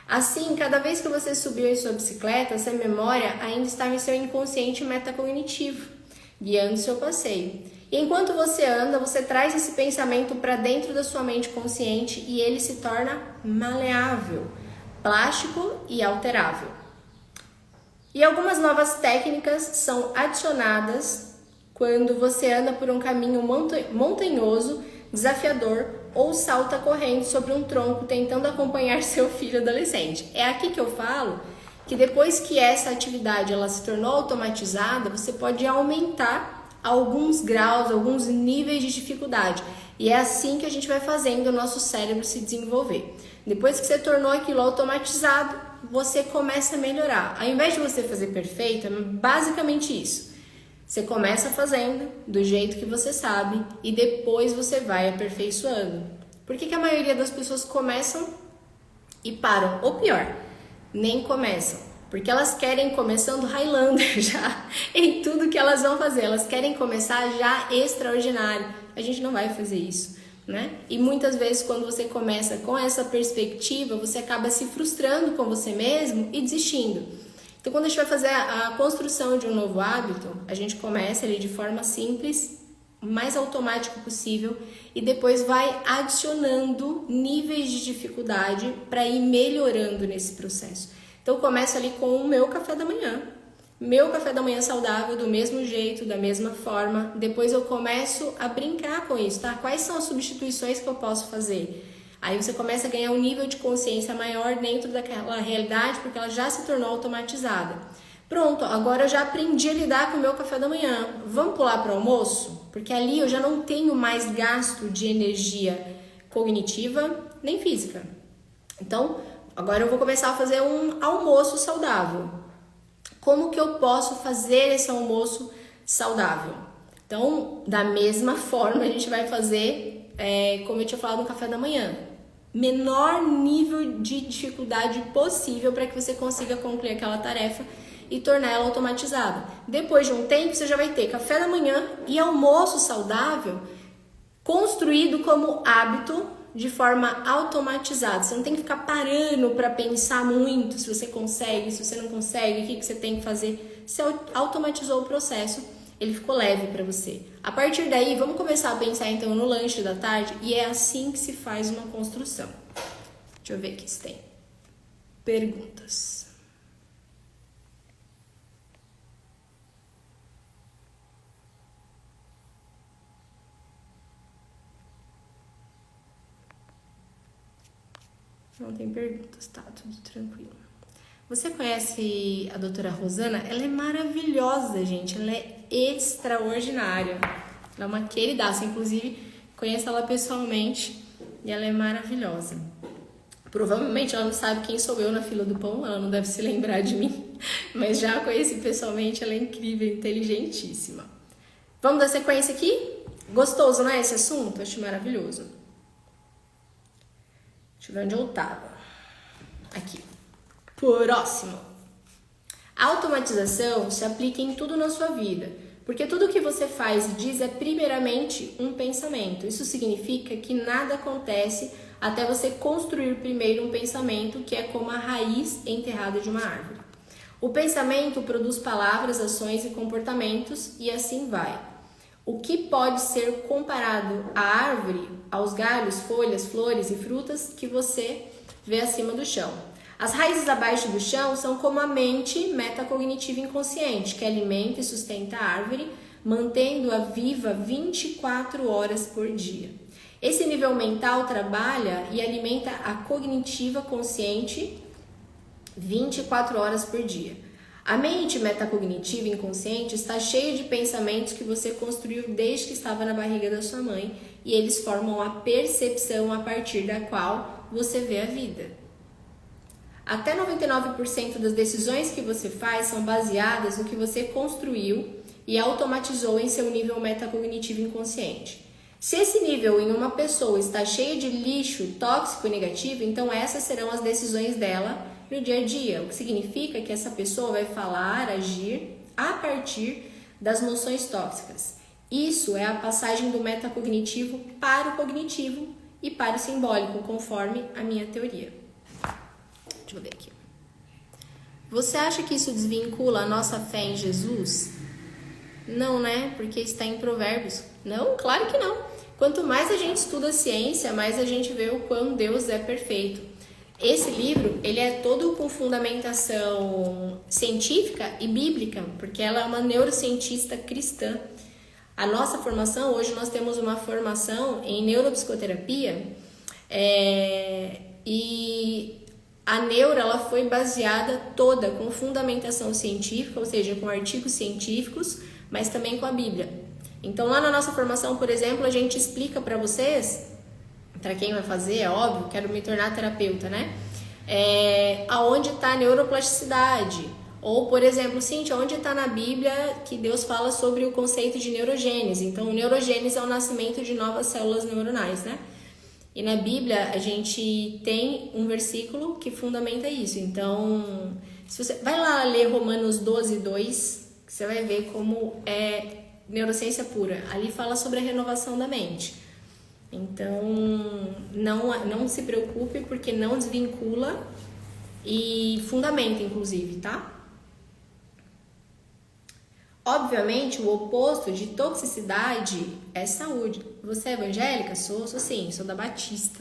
Assim, cada vez que você subiu em sua bicicleta, essa memória ainda estava em seu inconsciente metacognitivo, guiando seu passeio. E enquanto você anda, você traz esse pensamento para dentro da sua mente consciente e ele se torna maleável, plástico e alterável. E algumas novas técnicas são adicionadas quando você anda por um caminho montanhoso, desafiador ou salta correndo sobre um tronco tentando acompanhar seu filho adolescente. É aqui que eu falo que depois que essa atividade ela se tornou automatizada, você pode aumentar alguns graus, alguns níveis de dificuldade. E é assim que a gente vai fazendo o nosso cérebro se desenvolver. Depois que você tornou aquilo automatizado, você começa a melhorar. Ao invés de você fazer perfeito, é basicamente isso. Você começa fazendo do jeito que você sabe e depois você vai aperfeiçoando. Por que a maioria das pessoas começam e param? Ou pior, nem começam. Porque elas querem começando Highlander já em tudo que elas vão fazer. Elas querem começar já extraordinário. A gente não vai fazer isso, né? E muitas vezes quando você começa com essa perspectiva, você acaba se frustrando com você mesmo e desistindo. Então, quando a gente vai fazer a construção de um novo hábito, a gente começa ali de forma simples, mais automático possível, e depois vai adicionando níveis de dificuldade para ir melhorando nesse processo. Então, eu começo ali com o meu café da manhã. Meu café da manhã saudável, do mesmo jeito, da mesma forma. Depois eu começo a brincar com isso, tá? Quais são as substituições que eu posso fazer? Aí você começa a ganhar um nível de consciência maior dentro daquela realidade, porque ela já se tornou automatizada. Pronto, agora eu já aprendi a lidar com o meu café da manhã. Vamos pular para o almoço? Porque ali eu já não tenho mais gasto de energia cognitiva nem física. Então, agora eu vou começar a fazer um almoço saudável. Como que eu posso fazer esse almoço saudável? Então, da mesma forma, a gente vai fazer, como eu tinha falado, no café da manhã. Menor nível de dificuldade possível para que você consiga concluir aquela tarefa e tornar ela automatizada. Depois de um tempo, você já vai ter café da manhã e almoço saudável construído como hábito de forma automatizada. Você não tem que ficar parando para pensar muito se você consegue, se você não consegue, o que você tem que fazer. Você automatizou o processo, ele ficou leve para você. A partir daí, vamos começar a pensar então no lanche da tarde, e é assim que se faz uma construção. Deixa eu ver aqui se tem perguntas. Não tem perguntas, tá? Tudo tranquilo. Você conhece a doutora Rosana? Ela é maravilhosa, gente. Ela é extraordinária. Ela é uma queridaça. Inclusive, conheço ela pessoalmente e ela é maravilhosa. Provavelmente ela não sabe quem sou eu na fila do pão. Ela não deve se lembrar de mim. Mas já a conheci pessoalmente. Ela é incrível, inteligentíssima. Vamos dar sequência aqui? Gostoso, não é esse assunto? Acho maravilhoso. Deixa eu ver onde eu tava. Aqui. Próximo. A automatização se aplica em tudo na sua vida, porque tudo que você faz e diz é primeiramente um pensamento. Isso significa que nada acontece até você construir primeiro um pensamento, que é como a raiz enterrada de uma árvore. O pensamento produz palavras, ações e comportamentos, e assim vai. O que pode ser comparado à árvore, aos galhos, folhas, flores e frutas que você vê acima do chão. As raízes abaixo do chão são como a mente metacognitiva inconsciente, que alimenta e sustenta a árvore, mantendo-a viva 24 horas por dia. Esse nível mental trabalha e alimenta a cognitiva consciente 24 horas por dia. A mente metacognitiva inconsciente está cheia de pensamentos que você construiu desde que estava na barriga da sua mãe, e eles formam a percepção a partir da qual você vê a vida. Até 99% das decisões que você faz são baseadas no que você construiu e automatizou em seu nível metacognitivo inconsciente. Se esse nível em uma pessoa está cheio de lixo tóxico e negativo, então essas serão as decisões dela no dia a dia, o que significa que essa pessoa vai falar, agir a partir das noções tóxicas. Isso é a passagem do metacognitivo para o cognitivo e para o simbólico, conforme a minha teoria. Deixa eu ver aqui. Você acha que isso desvincula a nossa fé em Jesus? Não, né? Porque está em Provérbios. Não, claro que não. Quanto mais a gente estuda a ciência, mais a gente vê o quão Deus é perfeito. Esse livro, ele é todo com fundamentação científica e bíblica, porque ela é uma neurocientista cristã. A nossa formação, hoje nós temos uma formação em neuropsicoterapia, e a neuro, ela foi baseada toda com fundamentação científica, ou seja, com artigos científicos, mas também com a Bíblia. Então, lá na nossa formação, por exemplo, a gente explica para vocês, para quem vai fazer, é óbvio, quero me tornar terapeuta, né? Aonde está a neuroplasticidade. Ou, por exemplo, Cíntia, onde está na Bíblia que Deus fala sobre o conceito de neurogênese? Então, neurogênese é o nascimento de novas células neuronais, né? E na Bíblia a gente tem um versículo que fundamenta isso. Então, se você vai lá ler Romanos 12:2, você vai ver como é neurociência pura. Ali fala sobre a renovação da mente. Então, não se preocupe, porque não desvincula e fundamenta, inclusive, tá? Obviamente, o oposto de toxicidade é saúde. Você é evangélica? Sou sim, sou da Batista.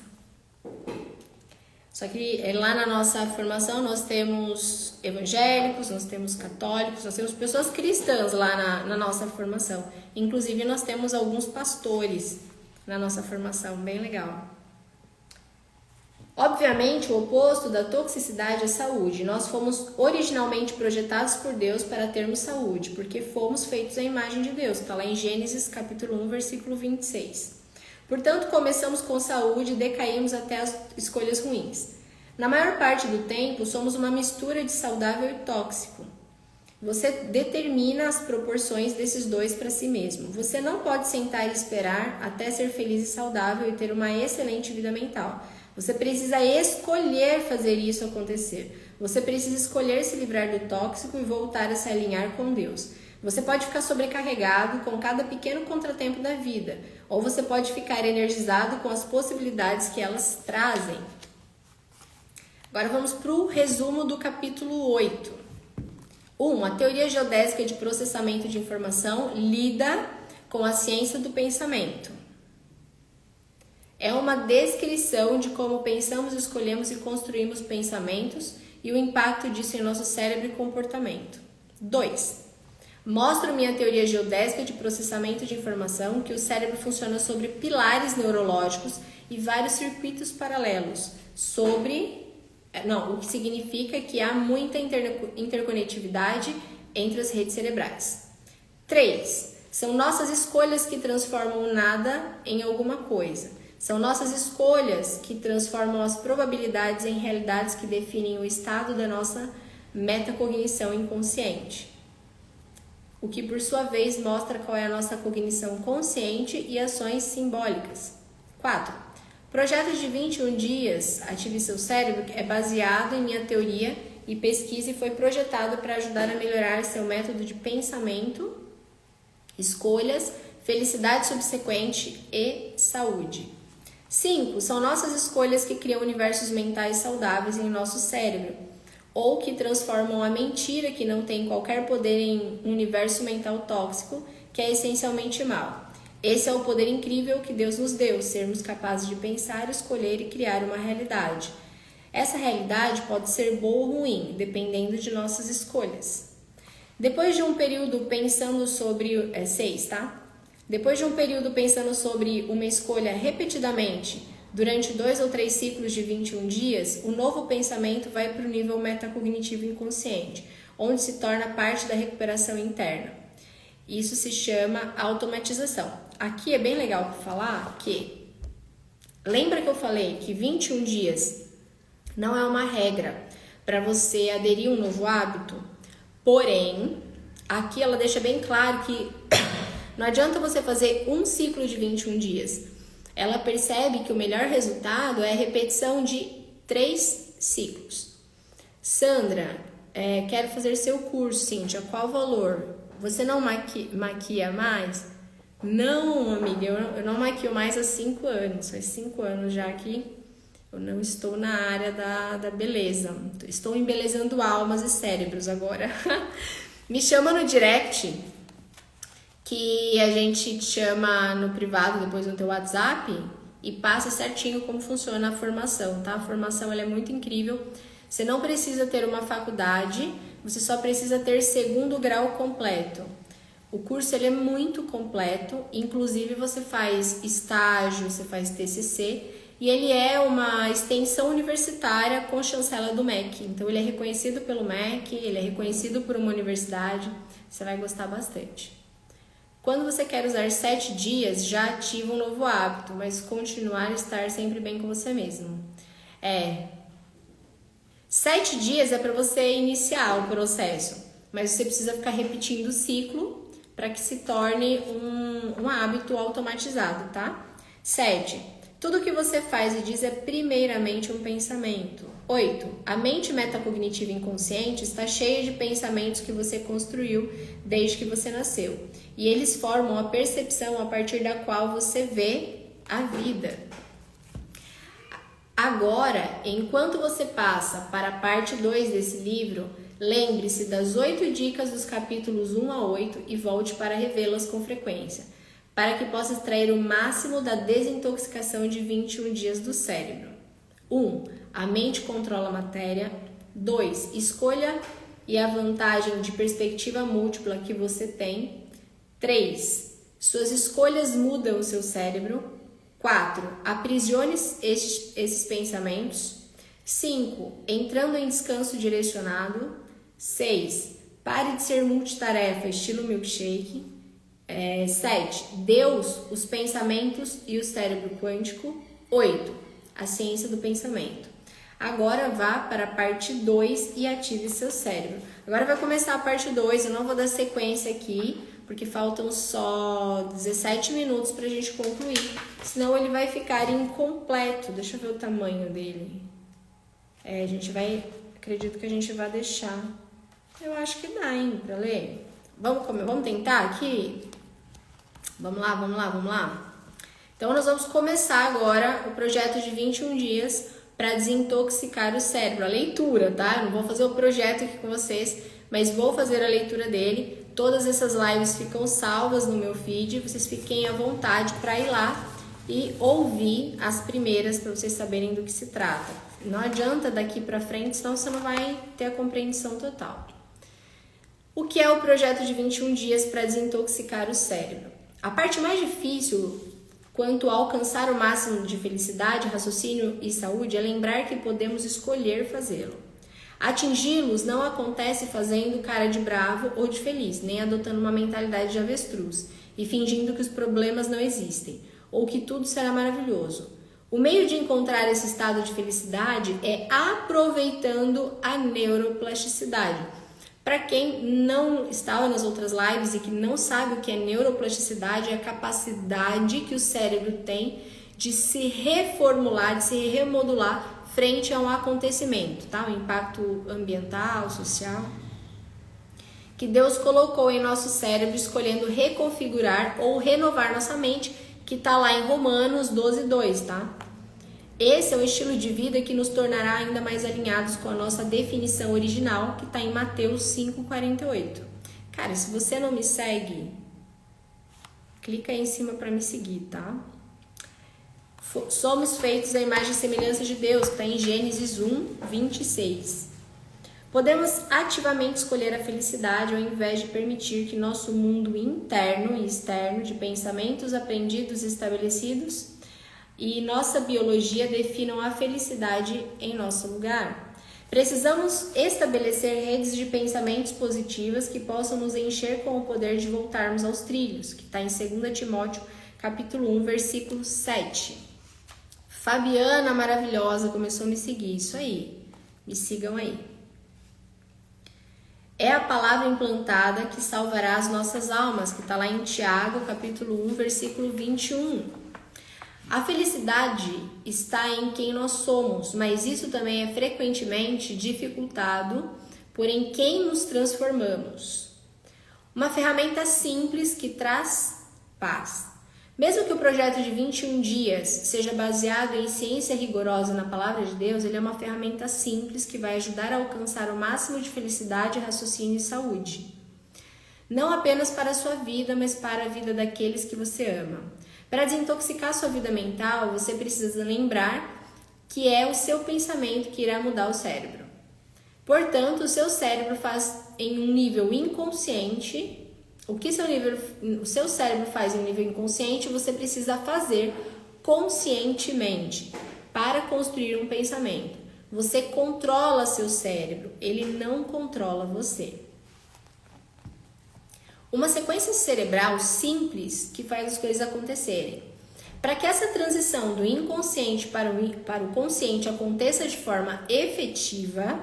Só que lá na nossa formação nós temos evangélicos, nós temos católicos, nós temos pessoas cristãs lá na nossa formação. Inclusive nós temos alguns pastores na nossa formação, bem legal. Obviamente, o oposto da toxicidade é saúde. Nós fomos originalmente projetados por Deus para termos saúde, porque fomos feitos à imagem de Deus. Está lá em Gênesis capítulo 1, versículo 26. Portanto, começamos com saúde e decaímos até as escolhas ruins. Na maior parte do tempo, somos uma mistura de saudável e tóxico. Você determina as proporções desses dois para si mesmo. Você não pode sentar e esperar até ser feliz e saudável e ter uma excelente vida mental. Você precisa escolher fazer isso acontecer. Você precisa escolher se livrar do tóxico e voltar a se alinhar com Deus. Você pode ficar sobrecarregado com cada pequeno contratempo da vida, ou você pode ficar energizado com as possibilidades que elas trazem. Agora vamos para o resumo do capítulo 8. 1. A teoria geodésica de processamento de informação lida com a ciência do pensamento. É uma descrição de como pensamos, escolhemos e construímos pensamentos e o impacto disso em nosso cérebro e comportamento. 2. Mostro minha teoria geodésica de processamento de informação que o cérebro funciona sobre pilares neurológicos e vários circuitos paralelos, o que significa que há muita interconectividade entre as redes cerebrais. 3. São nossas escolhas que transformam o nada em alguma coisa. São nossas escolhas que transformam as probabilidades em realidades que definem o estado da nossa metacognição inconsciente. O que, por sua vez, mostra qual é a nossa cognição consciente e ações simbólicas. 4. Projeto de 21 dias, Ative Seu Cérebro, é baseado em minha teoria e pesquisa e foi projetado para ajudar a melhorar seu método de pensamento, escolhas, felicidade subsequente e saúde. 5. São nossas escolhas que criam universos mentais saudáveis em nosso cérebro, ou que transformam a mentira que não tem qualquer poder em um universo mental tóxico, que é essencialmente mau. Esse é o poder incrível que Deus nos deu, sermos capazes de pensar, escolher e criar uma realidade. Essa realidade pode ser boa ou ruim, dependendo de nossas escolhas. Depois de um período pensando sobre... 6, tá? Depois de um período pensando sobre uma escolha repetidamente, durante 2 ou 3 ciclos de 21 dias, o novo pensamento vai para o nível metacognitivo inconsciente, onde se torna parte da recuperação interna. Isso se chama automatização. Aqui é bem legal falar que, lembra que eu falei que 21 dias não é uma regra para você aderir a um novo hábito? Porém, aqui ela deixa bem claro que não adianta você fazer um ciclo de 21 dias. Ela percebe que o melhor resultado é a repetição de 3 ciclos. Sandra, quero fazer seu curso, Cíntia, qual o valor? Você não maquia mais? Não, amiga, eu não maquio mais há 5 anos. Faz 5 anos já que eu não estou na área da beleza. Estou embelezando almas e cérebros agora. Me chama no direct, que a gente te chama no privado, depois no teu WhatsApp, e passa certinho como funciona a formação, tá? A formação ela é muito incrível. Você não precisa ter uma faculdade, você só precisa ter 2º grau completo. O curso ele é muito completo, inclusive você faz estágio, você faz TCC, e ele é uma extensão universitária com chancela do MEC. Então ele é reconhecido pelo MEC, ele é reconhecido por uma universidade, você vai gostar bastante. Quando você quer usar 7 dias, já ativa um novo hábito, mas continuar a estar sempre bem com você mesmo. 7 dias é para você iniciar o processo, mas você precisa ficar repetindo o ciclo para que se torne um hábito automatizado, tá? 7. Tudo que você faz e diz é primeiramente um pensamento. 8. A mente metacognitiva inconsciente está cheia de pensamentos que você construiu desde que você nasceu. E eles formam a percepção a partir da qual você vê a vida. Agora, enquanto você passa para a parte 2 desse livro, Lembre-se das 8 dicas dos capítulos 1 a 8 e volte para revê-las com frequência, para que possa extrair o máximo da desintoxicação de 21 dias do cérebro. 1. A mente controla a matéria. 2. Escolha e a vantagem de perspectiva múltipla que você tem. 3. Suas escolhas mudam o seu cérebro. 4. Aprisione esses pensamentos. 5. Entrando em descanso direcionado. 6. Pare de ser multitarefa estilo milkshake. 7. Deus, os pensamentos e o cérebro quântico. 8. A ciência do pensamento. Agora vá para a parte 2 e ative seu cérebro. Agora vai começar a parte 2, eu não vou dar sequência aqui, porque faltam só 17 minutos para a gente concluir, senão ele vai ficar incompleto. Deixa eu ver o tamanho dele. Acredito que a gente vai deixar. Eu acho que dá, hein, para ler. Vamos tentar aqui? Vamos lá. Então nós vamos começar agora o projeto de 21 dias para desintoxicar o cérebro. A leitura, tá? Eu não vou fazer o projeto aqui com vocês, mas vou fazer a leitura dele. Todas essas lives ficam salvas no meu feed. Vocês fiquem à vontade para ir lá e ouvir as primeiras para vocês saberem do que se trata. Não adianta daqui para frente, senão você não vai ter a compreensão total. O que é o projeto de 21 dias para desintoxicar o cérebro? A parte mais difícil quanto a alcançar o máximo de felicidade, raciocínio e saúde é lembrar que podemos escolher fazê-lo. Atingi-los não acontece fazendo cara de bravo ou de feliz, nem adotando uma mentalidade de avestruz e fingindo que os problemas não existem ou que tudo será maravilhoso. O meio de encontrar esse estado de felicidade é aproveitando a neuroplasticidade. Para quem não estava nas outras lives e que não sabe o que é neuroplasticidade, é a capacidade que o cérebro tem de se reformular, de se remodular frente a um acontecimento, tá? O impacto ambiental, social, que Deus colocou em nosso cérebro, escolhendo reconfigurar ou renovar nossa mente, que está lá em Romanos 12:2, tá? Esse é um estilo de vida que nos tornará ainda mais alinhados com a nossa definição original, que está em Mateus 5:48. Cara, se você não me segue, clica aí em cima para me seguir, tá? Somos feitos à imagem e semelhança de Deus, que está em Gênesis 1:26. Podemos ativamente escolher a felicidade ao invés de permitir que nosso mundo interno e externo de pensamentos aprendidos e estabelecidos e nossa biologia definam a felicidade em nosso lugar. Precisamos estabelecer redes de pensamentos positivas que possam nos encher com o poder de voltarmos aos trilhos, que está em 2 Timóteo, capítulo 1, versículo 7. Fabiana maravilhosa começou a me seguir, isso aí, me sigam aí. É a palavra implantada que salvará as nossas almas, que está lá em Tiago, capítulo 1, versículo 21. A felicidade está em quem nós somos, mas isso também é frequentemente dificultado por em quem nos transformamos. Uma ferramenta simples que traz paz. Mesmo que o projeto de 21 dias seja baseado em ciência rigorosa na palavra de Deus, ele é uma ferramenta simples que vai ajudar a alcançar o máximo de felicidade, raciocínio e saúde. Não apenas para a sua vida, mas para a vida daqueles que você ama. Para desintoxicar sua vida mental, você precisa lembrar que é o seu pensamento que irá mudar o cérebro. Portanto, o seu cérebro faz em um nível inconsciente. O que o seu cérebro faz em nível inconsciente, você precisa fazer conscientemente para construir um pensamento. Você controla seu cérebro, ele não controla você. Uma sequência cerebral simples que faz as coisas acontecerem. Para que essa transição do inconsciente para o consciente aconteça de forma efetiva,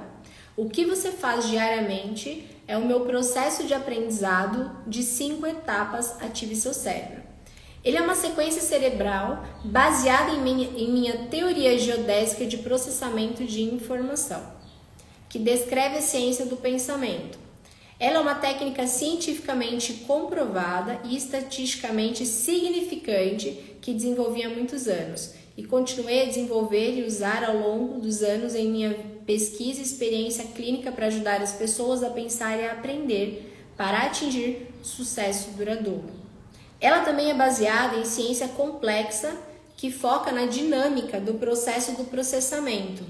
o que você faz diariamente é o meu processo de aprendizado de 5 etapas Ative Seu Cérebro. Ele é uma sequência cerebral baseada em minha teoria geodésica de processamento de informação, que descreve a ciência do pensamento. Ela é uma técnica cientificamente comprovada e estatisticamente significante que desenvolvi há muitos anos e continuei a desenvolver e usar ao longo dos anos em minha pesquisa e experiência clínica para ajudar as pessoas a pensar e a aprender para atingir sucesso duradouro. Ela também é baseada em ciência complexa que foca na dinâmica do processo do processamento.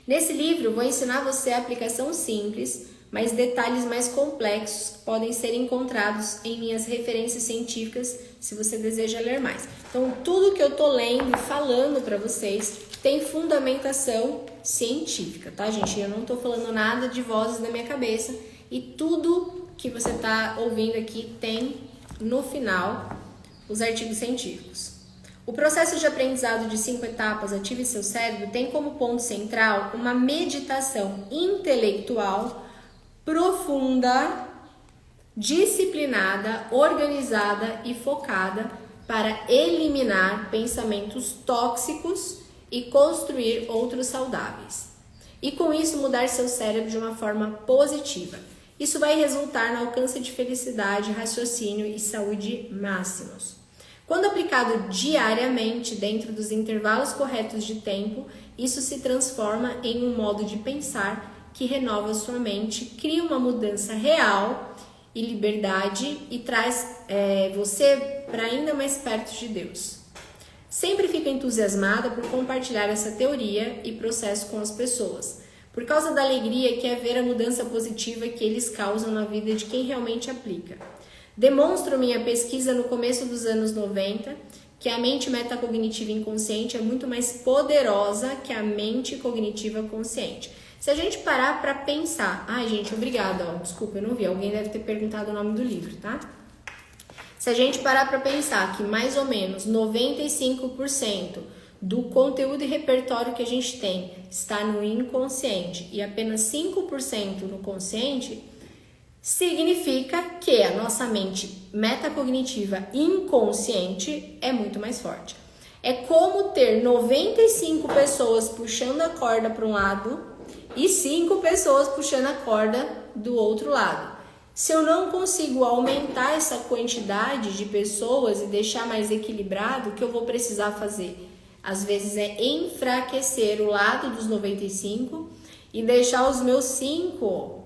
Nesse livro, vou ensinar você a aplicação simples, mas detalhes mais complexos podem ser encontrados em minhas referências científicas, se você deseja ler mais. Então, tudo que eu tô lendo e falando para vocês tem fundamentação científica, tá, gente? Eu não tô falando nada de vozes da minha cabeça e tudo que você tá ouvindo aqui tem, no final, os artigos científicos. O processo de aprendizado de 5 etapas Ative Seu Cérebro tem como ponto central uma meditação intelectual profunda, disciplinada, organizada e focada para eliminar pensamentos tóxicos e construir outros saudáveis. E com isso mudar seu cérebro de uma forma positiva. Isso vai resultar no alcance de felicidade, raciocínio e saúde máximos. Quando aplicado diariamente dentro dos intervalos corretos de tempo, isso se transforma em um modo de pensar que renova sua mente, cria uma mudança real e liberdade e traz você para ainda mais perto de Deus. Sempre fico entusiasmada por compartilhar essa teoria e processo com as pessoas, por causa da alegria que é ver a mudança positiva que eles causam na vida de quem realmente aplica. Demonstro minha pesquisa no começo dos anos 90 que a mente metacognitiva inconsciente é muito mais poderosa que a mente cognitiva consciente. Se a gente parar para pensar... Ai, gente, obrigada, desculpa, eu não vi. Alguém deve ter perguntado o nome do livro, tá? Se a gente parar para pensar que mais ou menos 95% do conteúdo e repertório que a gente tem está no inconsciente e apenas 5% no consciente, significa que a nossa mente metacognitiva inconsciente é muito mais forte. É como ter 95 pessoas puxando a corda para um lado e 5 pessoas puxando a corda do outro lado. Se eu não consigo aumentar essa quantidade de pessoas e deixar mais equilibrado, o que eu vou precisar fazer? Às vezes é enfraquecer o lado dos 95 e deixar os meus 5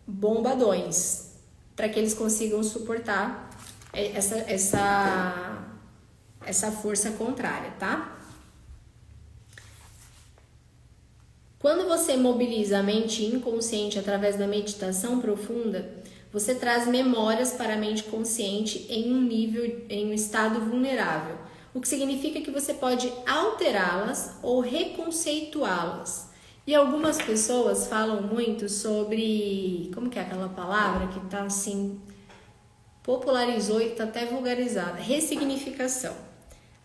bombadões, para que eles consigam suportar essa força contrária, tá? Quando você mobiliza a mente inconsciente através da meditação profunda, você traz memórias para a mente consciente em um estado vulnerável, o que significa que você pode alterá-las ou reconceituá-las. E algumas pessoas falam muito sobre, como que é aquela palavra que tá assim, popularizou e tá até vulgarizada, ressignificação.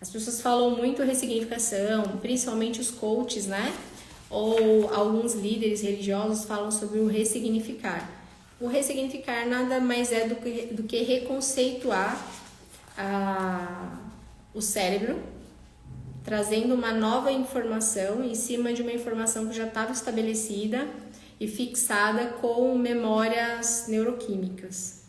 As pessoas falam muito ressignificação, principalmente os coaches, né? Ou alguns líderes religiosos falam sobre o ressignificar. O ressignificar nada mais é do que reconceituar o cérebro, trazendo uma nova informação em cima de uma informação que já estava estabelecida e fixada com memórias neuroquímicas.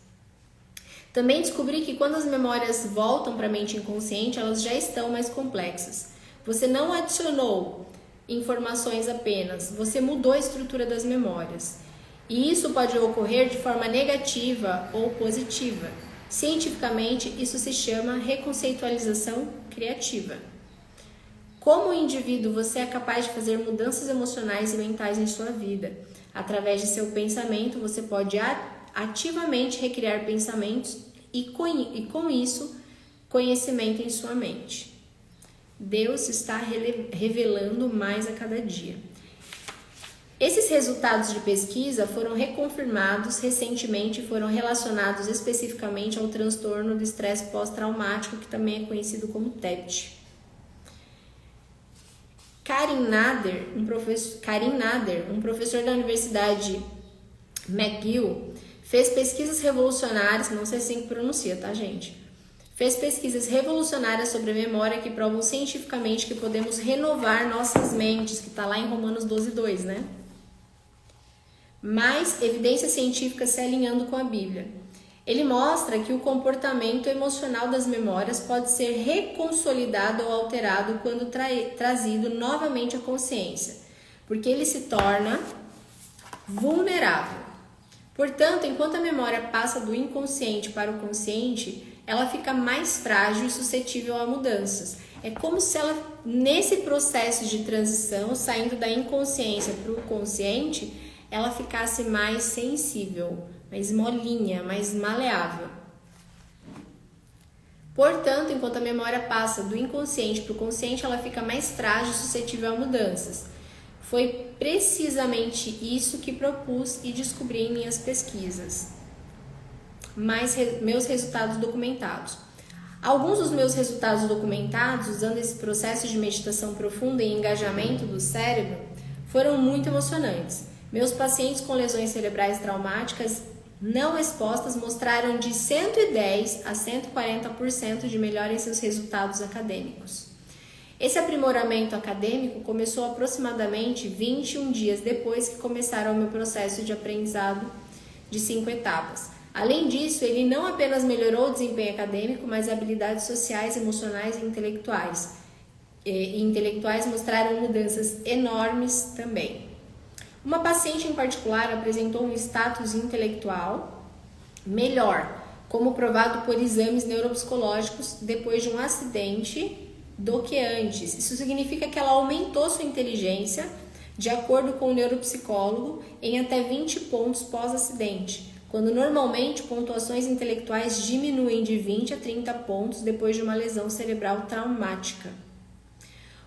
Também descobri que quando as memórias voltam para a mente inconsciente, elas já estão mais complexas. Você não adicionou informações apenas, você mudou a estrutura das memórias. E isso pode ocorrer de forma negativa ou positiva. Cientificamente, isso se chama reconceitualização criativa. Como indivíduo, você é capaz de fazer mudanças emocionais e mentais em sua vida. Através de seu pensamento, você pode ativamente recriar pensamentos e com isso, conhecimento em sua mente. Deus está revelando mais a cada dia. Esses resultados de pesquisa foram reconfirmados recentemente e foram relacionados especificamente ao transtorno do estresse pós-traumático, que também é conhecido como TEPT. Karim Nader, um professor da Universidade McGill, fez pesquisas revolucionárias, não sei assim que pronuncia, tá, gente? Fez pesquisas revolucionárias sobre a memória que provam cientificamente que podemos renovar nossas mentes, que está lá em Romanos 12:2, né? Mas evidências científicas se alinhando com a Bíblia. Ele mostra que o comportamento emocional das memórias pode ser reconsolidado ou alterado quando trazido novamente à consciência, porque ele se torna vulnerável. Portanto, enquanto a memória passa do inconsciente para o consciente, ela fica mais frágil e suscetível a mudanças. É como se ela, nesse processo de transição, saindo da inconsciência para o consciente, ela ficasse mais sensível, mais molinha, mais maleável. Portanto, enquanto a memória passa do inconsciente para o consciente, ela fica mais frágil e suscetível a mudanças. Foi precisamente isso que propus e descobri em minhas pesquisas. Meus resultados documentados. Alguns dos meus resultados documentados, usando esse processo de meditação profunda e engajamento do cérebro, foram muito emocionantes. Meus pacientes com lesões cerebrais traumáticas não expostas mostraram de 110% a 140% de melhora em seus resultados acadêmicos. Esse aprimoramento acadêmico começou aproximadamente 21 dias depois que começaram o meu processo de aprendizado de 5 etapas. Além disso, ele não apenas melhorou o desempenho acadêmico, mas habilidades sociais, emocionais e intelectuais. E intelectuais mostraram mudanças enormes também. Uma paciente em particular apresentou um status intelectual melhor, como provado por exames neuropsicológicos depois de um acidente do que antes. Isso significa que ela aumentou sua inteligência, de acordo com o neuropsicólogo, em até 20 pontos pós-acidente, quando normalmente pontuações intelectuais diminuem de 20 a 30 pontos depois de uma lesão cerebral traumática.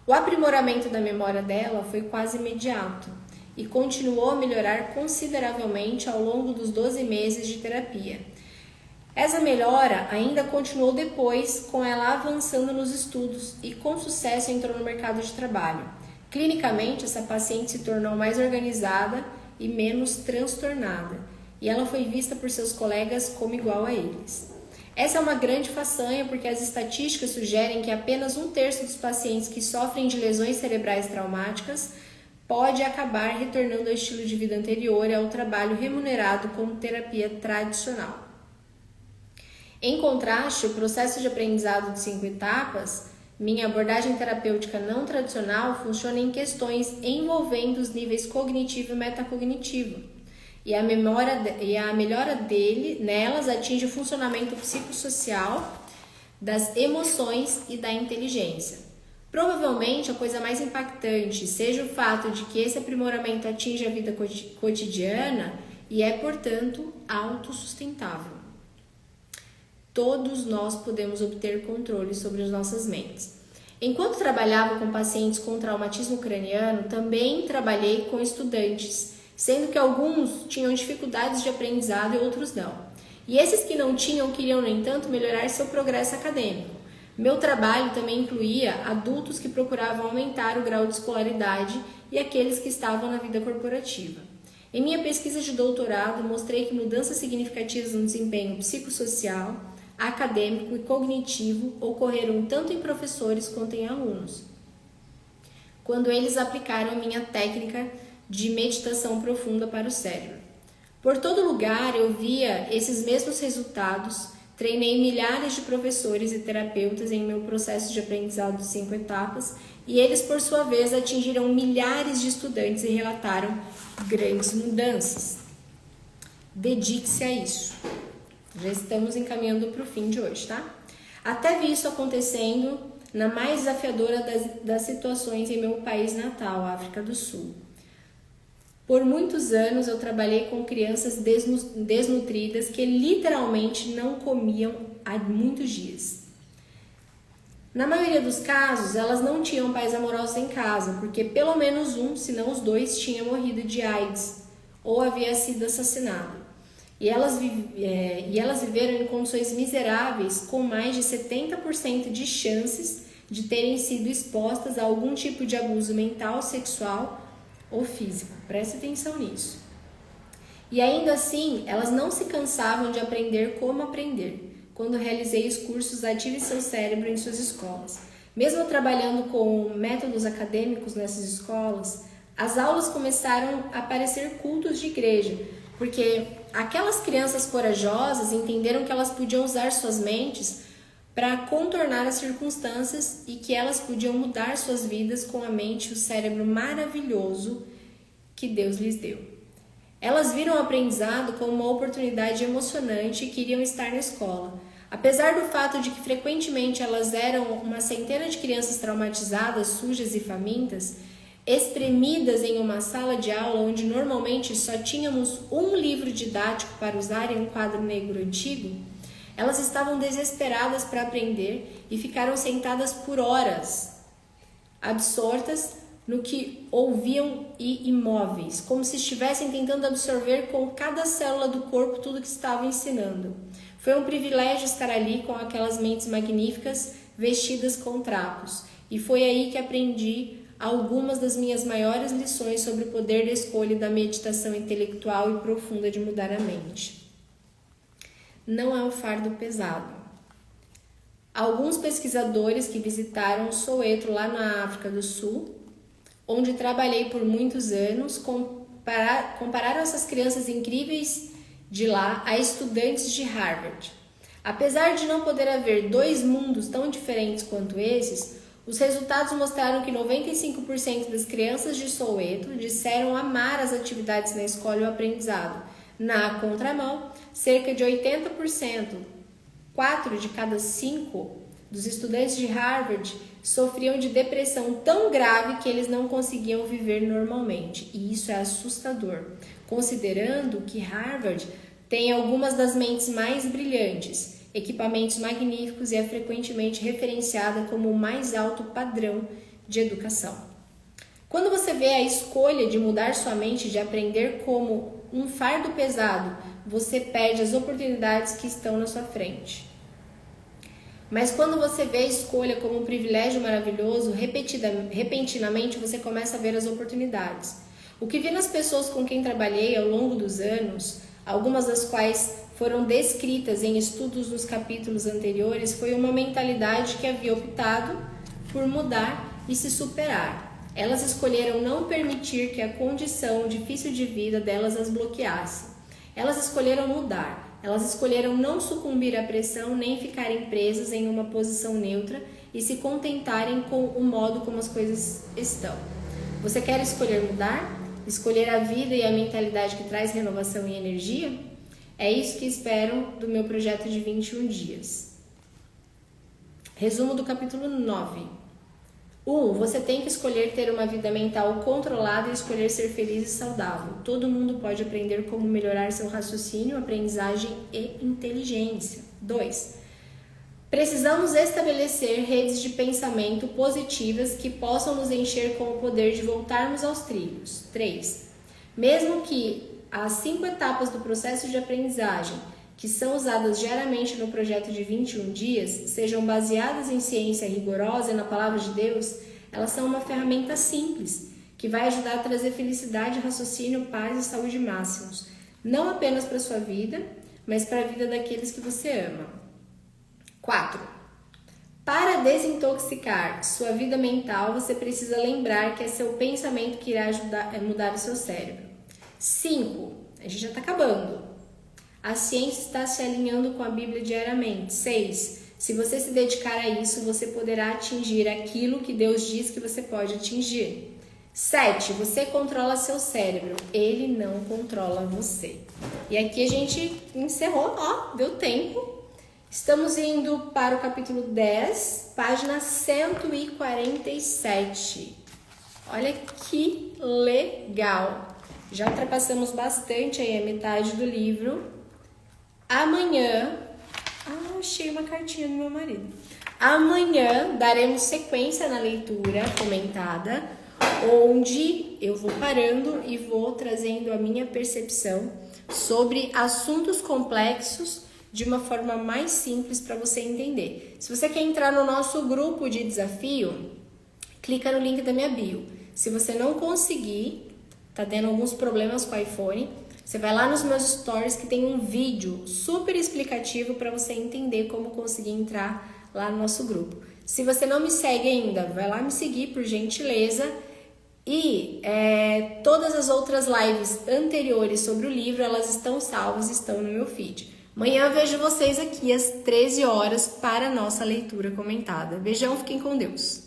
O aprimoramento da memória dela foi quase imediato e continuou a melhorar consideravelmente ao longo dos 12 meses de terapia. Essa melhora ainda continuou depois, com ela avançando nos estudos e com sucesso entrou no mercado de trabalho. Clinicamente, essa paciente se tornou mais organizada e menos transtornada, e ela foi vista por seus colegas como igual a eles. Essa é uma grande façanha porque as estatísticas sugerem que apenas 1/3 dos pacientes que sofrem de lesões cerebrais traumáticas pode acabar retornando ao estilo de vida anterior e ao trabalho remunerado como terapia tradicional. Em contraste, o processo de aprendizado de 5 etapas, minha abordagem terapêutica não tradicional, funciona em questões envolvendo os níveis cognitivo e metacognitivo. E a melhora nelas atinge o funcionamento psicossocial, das emoções e da inteligência. Provavelmente a coisa mais impactante seja o fato de que esse aprimoramento atinge a vida cotidiana e é, portanto, autossustentável. Todos nós podemos obter controle sobre as nossas mentes. Enquanto trabalhava com pacientes com traumatismo craniano, também trabalhei com estudantes, sendo que alguns tinham dificuldades de aprendizado e outros não. E esses que não tinham queriam, no entanto, melhorar seu progresso acadêmico. Meu trabalho também incluía adultos que procuravam aumentar o grau de escolaridade e aqueles que estavam na vida corporativa. Em minha pesquisa de doutorado, mostrei que mudanças significativas no desempenho psicossocial, acadêmico e cognitivo ocorreram tanto em professores quanto em alunos, quando eles aplicaram minha técnica de meditação profunda para o cérebro. Por todo lugar eu via esses mesmos resultados, treinei milhares de professores e terapeutas em meu processo de aprendizado de 5 etapas e eles, por sua vez, atingiram milhares de estudantes e relataram grandes mudanças. Dedique-se a isso. Já estamos encaminhando para o fim de hoje, tá? Até vi isso acontecendo na mais desafiadora das situações em meu país natal, a África do Sul. Por muitos anos eu trabalhei com crianças desnutridas que literalmente não comiam há muitos dias. Na maioria dos casos, elas não tinham pais amorosos em casa, porque pelo menos um, se não os dois, tinha morrido de AIDS ou havia sido assassinado. E elas viveram em condições miseráveis, com mais de 70% de chances de terem sido expostas a algum tipo de abuso mental, sexual ou físico. Preste atenção nisso. E ainda assim, elas não se cansavam de aprender como aprender, quando realizei os cursos Ative Seu Cérebro em suas escolas. Mesmo trabalhando com métodos acadêmicos nessas escolas, as aulas começaram a parecer cultos de igreja, porque aquelas crianças corajosas entenderam que elas podiam usar suas mentes para contornar as circunstâncias e que elas podiam mudar suas vidas com a mente e o cérebro maravilhoso que Deus lhes deu. Elas viram o aprendizado como uma oportunidade emocionante e queriam estar na escola. Apesar do fato de que frequentemente elas eram uma centena de crianças traumatizadas, sujas e famintas, espremidas em uma sala de aula onde normalmente só tínhamos um livro didático para usar em um quadro negro antigo, elas estavam desesperadas para aprender e ficaram sentadas por horas, absortas no que ouviam e imóveis, como se estivessem tentando absorver com cada célula do corpo tudo que estava ensinando. Foi um privilégio estar ali com aquelas mentes magníficas vestidas com trapos, e foi aí que aprendi algumas das minhas maiores lições sobre o poder da escolha e da meditação intelectual e profunda de mudar a mente. Não é um fardo pesado. Alguns pesquisadores que visitaram Soweto, lá na África do Sul, onde trabalhei por muitos anos, compararam essas crianças incríveis de lá a estudantes de Harvard. Apesar de não poder haver dois mundos tão diferentes quanto esses, os resultados mostraram que 95% das crianças de Soweto disseram amar as atividades na escola e o aprendizado. Na contramão, cerca de 80%, 4 de cada 5 dos estudantes de Harvard sofriam de depressão tão grave que eles não conseguiam viver normalmente. E isso é assustador, considerando que Harvard tem algumas das mentes mais brilhantes, equipamentos magníficos e é frequentemente referenciada como o mais alto padrão de educação. Quando você vê a escolha de mudar sua mente, de aprender como um fardo pesado, você perde as oportunidades que estão na sua frente. Mas quando você vê a escolha como um privilégio maravilhoso, repentinamente você começa a ver as oportunidades. O que vi nas pessoas com quem trabalhei ao longo dos anos, algumas das quais foram descritas em estudos nos capítulos anteriores, foi uma mentalidade que havia optado por mudar e se superar. Elas escolheram não permitir que a condição difícil de vida delas as bloqueasse. Elas escolheram mudar. Elas escolheram não sucumbir à pressão nem ficarem presas em uma posição neutra e se contentarem com o modo como as coisas estão. Você quer escolher mudar? Escolher a vida e a mentalidade que traz renovação e energia? É isso que espero do meu projeto de 21 dias. Resumo do capítulo 9. 1. Você tem que escolher ter uma vida mental controlada e escolher ser feliz e saudável. Todo mundo pode aprender como melhorar seu raciocínio, aprendizagem e inteligência. 2. Precisamos estabelecer redes de pensamento positivas que possam nos encher com o poder de voltarmos aos trilhos. 3. Mesmo que as 5 etapas do processo de aprendizagem, que são usadas diariamente no projeto de 21 dias, sejam baseadas em ciência rigorosa e na palavra de Deus, elas são uma ferramenta simples, que vai ajudar a trazer felicidade, raciocínio, paz e saúde máximos, não apenas para a sua vida, mas para a vida daqueles que você ama. 4. Para desintoxicar sua vida mental, você precisa lembrar que é seu pensamento que irá ajudar a mudar o seu cérebro. 5. A gente já está acabando. A ciência está se alinhando com a Bíblia diariamente. 6. Se você se dedicar a isso, você poderá atingir aquilo que Deus diz que você pode atingir. 7. Você controla seu cérebro. Ele não controla você. E aqui a gente encerrou, deu tempo. Estamos indo para o capítulo 10, página 147. Olha que legal! Já ultrapassamos bastante aí a metade do livro. Amanhã, achei uma cartinha do meu marido. Amanhã daremos sequência na leitura comentada, onde eu vou parando e vou trazendo a minha percepção sobre assuntos complexos de uma forma mais simples para você entender. Se você quer entrar no nosso grupo de desafio, clica no link da minha bio. Se você não conseguir, tá tendo alguns problemas com o iPhone, você vai lá nos meus stories que tem um vídeo super explicativo para você entender como conseguir entrar lá no nosso grupo. Se você não me segue ainda, vai lá me seguir por gentileza. E todas as outras lives anteriores sobre o livro, elas estão salvas, estão no meu feed. Amanhã eu vejo vocês aqui às 13 horas para a nossa leitura comentada. Beijão, fiquem com Deus.